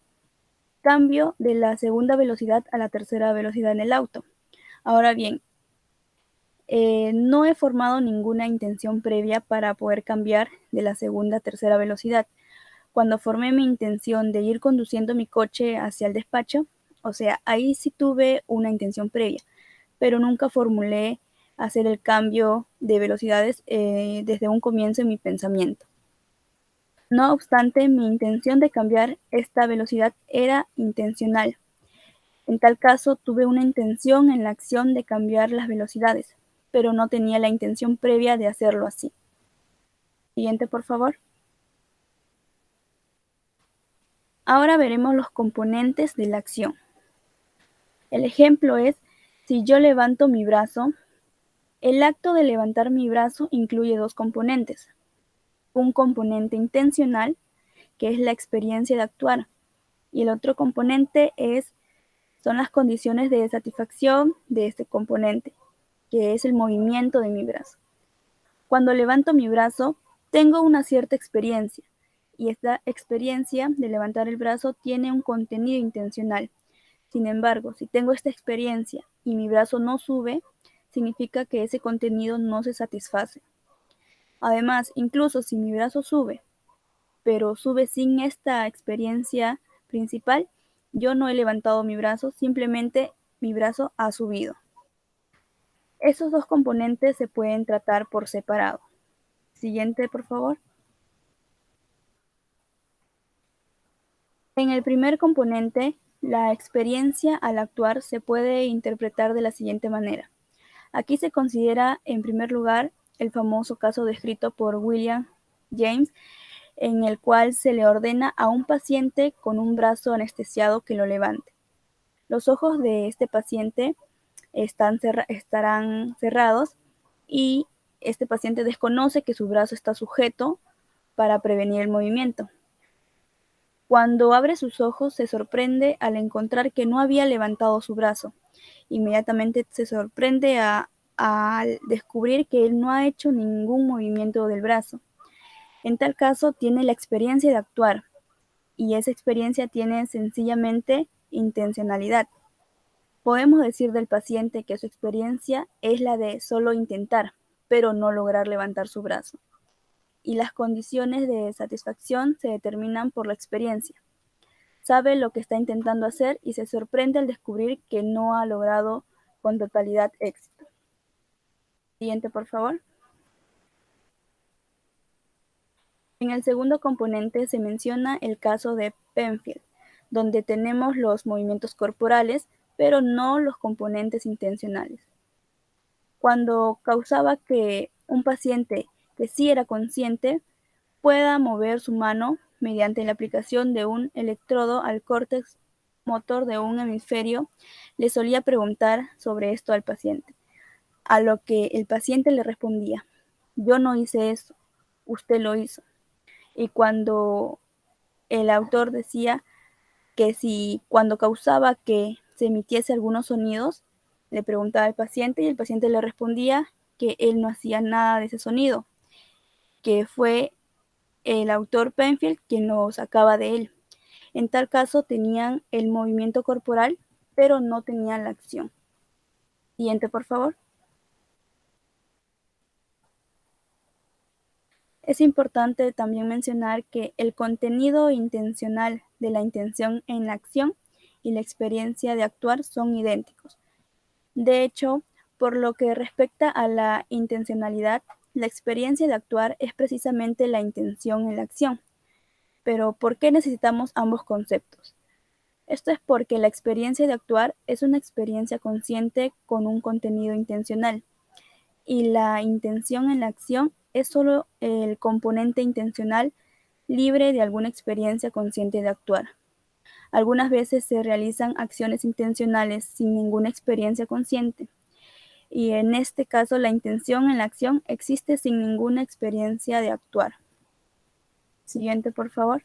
cambio de la segunda velocidad a la tercera velocidad en el auto. Ahora bien, no he formado ninguna intención previa para poder cambiar de la segunda a tercera velocidad. Cuando formé mi intención de ir conduciendo mi coche hacia el despacho, o sea, ahí sí tuve una intención previa, pero nunca formulé hacer el cambio de velocidades desde un comienzo en mi pensamiento. No obstante, mi intención de cambiar esta velocidad era intencional. En tal caso, tuve una intención en la acción de cambiar las velocidades, pero no tenía la intención previa de hacerlo así. Siguiente, por favor. Ahora veremos los componentes de la acción. El ejemplo es, si yo levanto mi brazo, el acto de levantar mi brazo incluye dos componentes. Un componente intencional, que es la experiencia de actuar, y el otro componente son las condiciones de satisfacción de este componente, que es el movimiento de mi brazo. Cuando levanto mi brazo, tengo una cierta experiencia, y esta experiencia de levantar el brazo tiene un contenido intencional. Sin embargo, si tengo esta experiencia y mi brazo no sube, significa que ese contenido no se satisface. Además, incluso si mi brazo sube, pero sube sin esta experiencia principal, yo no he levantado mi brazo, simplemente mi brazo ha subido. Esos dos componentes se pueden tratar por separado. Siguiente, por favor. En el primer componente, la experiencia al actuar se puede interpretar de la siguiente manera. Aquí se considera, en primer lugar, el famoso caso descrito por William James, en el cual se le ordena a un paciente con un brazo anestesiado que lo levante. Los ojos de este paciente estarán cerrados y este paciente desconoce que su brazo está sujeto para prevenir el movimiento. Cuando abre sus ojos, se sorprende al encontrar que no había levantado su brazo. Inmediatamente se sorprende al descubrir que él no ha hecho ningún movimiento del brazo. En tal caso, tiene la experiencia de actuar, y esa experiencia tiene sencillamente intencionalidad. Podemos decir del paciente que su experiencia es la de solo intentar, pero no lograr levantar su brazo. Y las condiciones de satisfacción se determinan por la experiencia. Sabe lo que está intentando hacer y se sorprende al descubrir que no ha logrado con totalidad éxito. Siguiente, por favor. En el segundo componente se menciona el caso de Penfield, donde tenemos los movimientos corporales, pero no los componentes intencionales. Cuando causaba que un paciente que sí era consciente pueda mover su mano mediante la aplicación de un electrodo al córtex motor de un hemisferio, le solía preguntar sobre esto al paciente, a lo que el paciente le respondía: yo no hice eso, usted lo hizo. Y cuando el autor decía que si cuando causaba que se emitiese algunos sonidos, le preguntaba al paciente y el paciente le respondía que él no hacía nada de ese sonido, que fue el autor Penfield quien lo sacaba de él. En tal caso tenían el movimiento corporal, pero no tenían la acción. Siguiente, por favor. Es importante también mencionar que el contenido intencional de la intención en la acción y la experiencia de actuar son idénticos. De hecho, por lo que respecta a la intencionalidad, la experiencia de actuar es precisamente la intención en la acción. Pero, ¿por qué necesitamos ambos conceptos? Esto es porque la experiencia de actuar es una experiencia consciente con un contenido intencional, y la intención en la acción es solo el componente intencional libre de alguna experiencia consciente de actuar. Algunas veces se realizan acciones intencionales sin ninguna experiencia consciente, y en este caso la intención en la acción existe sin ninguna experiencia de actuar. Siguiente, por favor.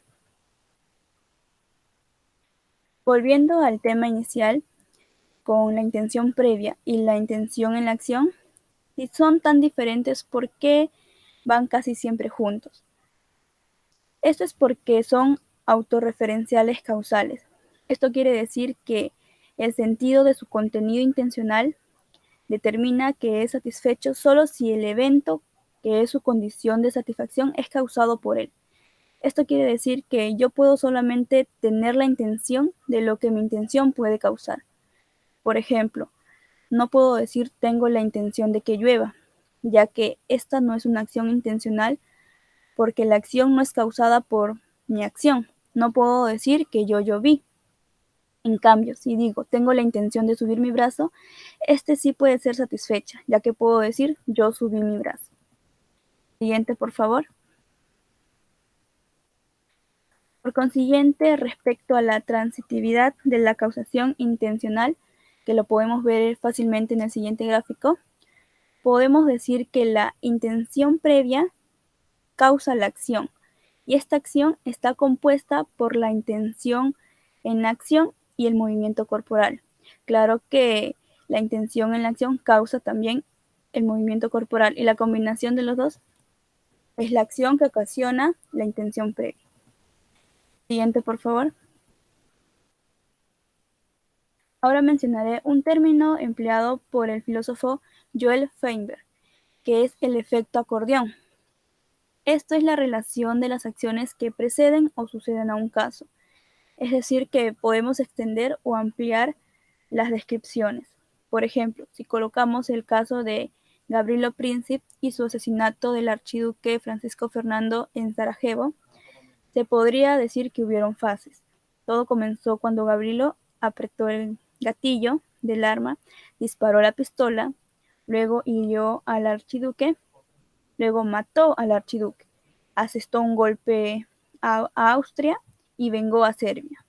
Volviendo al tema inicial, con la intención previa y la intención en la acción, si son tan diferentes, ¿por qué van casi siempre juntos? Esto es porque son autorreferenciales causales. Esto quiere decir que el sentido de su contenido intencional determina que es satisfecho solo si el evento que es su condición de satisfacción es causado por él. Esto quiere decir que yo puedo solamente tener la intención de lo que mi intención puede causar. Por ejemplo, no puedo decir tengo la intención de que llueva, ya que esta no es una acción intencional porque la acción no es causada por mi acción. No puedo decir que yo lloví. En cambio, si digo tengo la intención de subir mi brazo, este sí puede ser satisfecha, ya que puedo decir yo subí mi brazo. Siguiente, por favor. Por consiguiente, respecto a la transitividad de la causación intencional, que lo podemos ver fácilmente en el siguiente gráfico, podemos decir que la intención previa causa la acción, y esta acción está compuesta por la intención en la acción y el movimiento corporal. Claro que la intención en la acción causa también el movimiento corporal, y la combinación de los dos es la acción que ocasiona la intención previa. Siguiente, por favor. Ahora mencionaré un término empleado por el filósofo Joel Feinberg, que es el efecto acordeón. Esto es la relación de las acciones que preceden o suceden a un caso. Es decir, que podemos extender o ampliar las descripciones. Por ejemplo, si colocamos el caso de Gavrilo Princip y su asesinato del archiduque Francisco Fernando en Sarajevo, se podría decir que hubieron fases. Todo comenzó cuando Gavrilo apretó el gatillo del arma, disparó la pistola, luego hirió al archiduque, luego mató al archiduque, asestó un golpe a Austria y vengó a Serbia.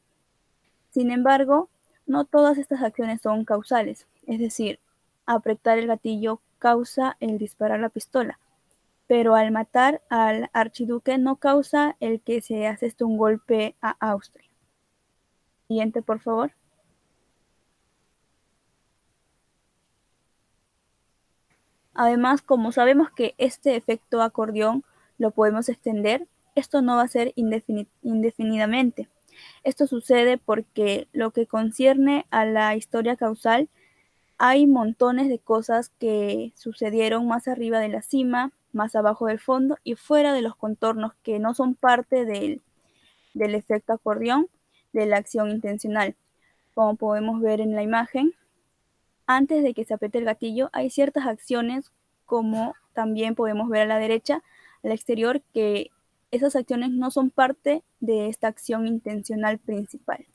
Sin embargo, no todas estas acciones son causales, es decir, apretar el gatillo causa el disparar la pistola, pero al matar al archiduque no causa el que se aseste un golpe a Austria. Siguiente, por favor. Además, como sabemos que este efecto acordeón lo podemos extender, esto no va a ser indefinidamente. Esto sucede porque lo que concierne a la historia causal, hay montones de cosas que sucedieron más arriba de la cima, más abajo del fondo y fuera de los contornos que no son parte del efecto acordeón de la acción intencional. Como podemos ver en la imagen, antes de que se apriete el gatillo hay ciertas acciones, como también podemos ver a la derecha, al exterior, que esas acciones no son parte de esta acción intencional principal.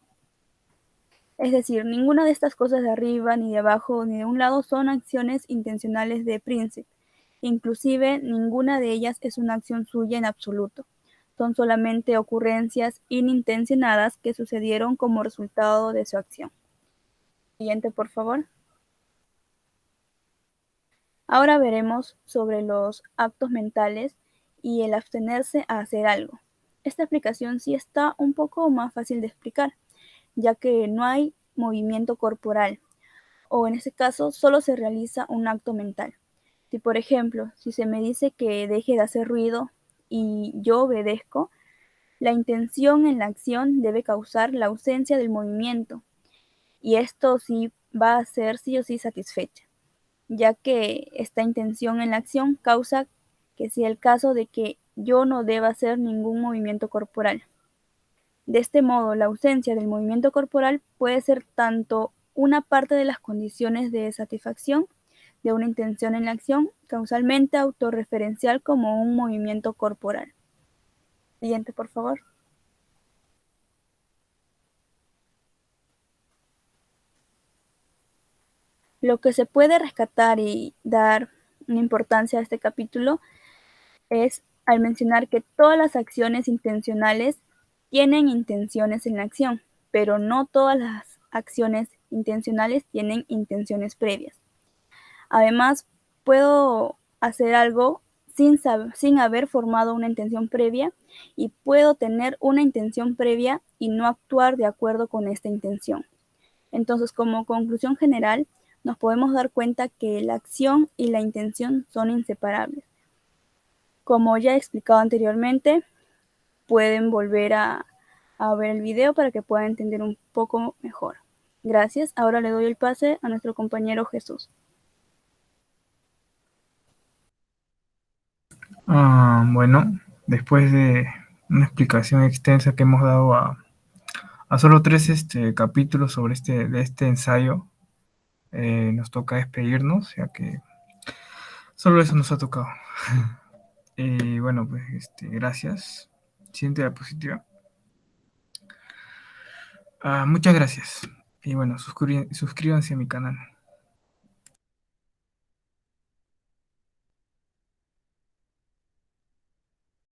Es decir, ninguna de estas cosas de arriba, ni de abajo, ni de un lado son acciones intencionales de Príncipe. Inclusive, ninguna de ellas es una acción suya en absoluto. Son solamente ocurrencias inintencionadas que sucedieron como resultado de su acción. Siguiente, por favor. Ahora veremos sobre los actos mentales y el abstenerse a hacer algo. Esta explicación sí está un poco más fácil de explicar, ya que no hay movimiento corporal, o en este caso solo se realiza un acto mental. Si por ejemplo, si se me dice que deje de hacer ruido y yo obedezco, la intención en la acción debe causar la ausencia del movimiento, y esto sí va a ser sí o sí satisfecha, ya que esta intención en la acción causa que sea el caso de que yo no deba hacer ningún movimiento corporal. De este modo, la ausencia del movimiento corporal puede ser tanto una parte de las condiciones de satisfacción de una intención en la acción, causalmente autorreferencial, como un movimiento corporal. Siguiente, por favor. Lo que se puede rescatar y dar una importancia a este capítulo es al mencionar que todas las acciones intencionales tienen intenciones en la acción, pero no todas las acciones intencionales tienen intenciones previas. Además, puedo hacer algo sin haber formado una intención previa, y puedo tener una intención previa y no actuar de acuerdo con esta intención. Entonces, como conclusión general, nos podemos dar cuenta que la acción y la intención son inseparables. Como ya he explicado anteriormente, pueden volver a ver el video para que puedan entender un poco mejor. Gracias. Ahora le doy el pase a nuestro compañero Jesús. Bueno, después de una explicación extensa que hemos dado a solo 3 capítulos sobre este ensayo, nos toca despedirnos, ya que solo eso nos ha tocado. Bueno, pues gracias. Siguiente diapositiva. Muchas gracias. Y bueno, suscríbanse a mi canal.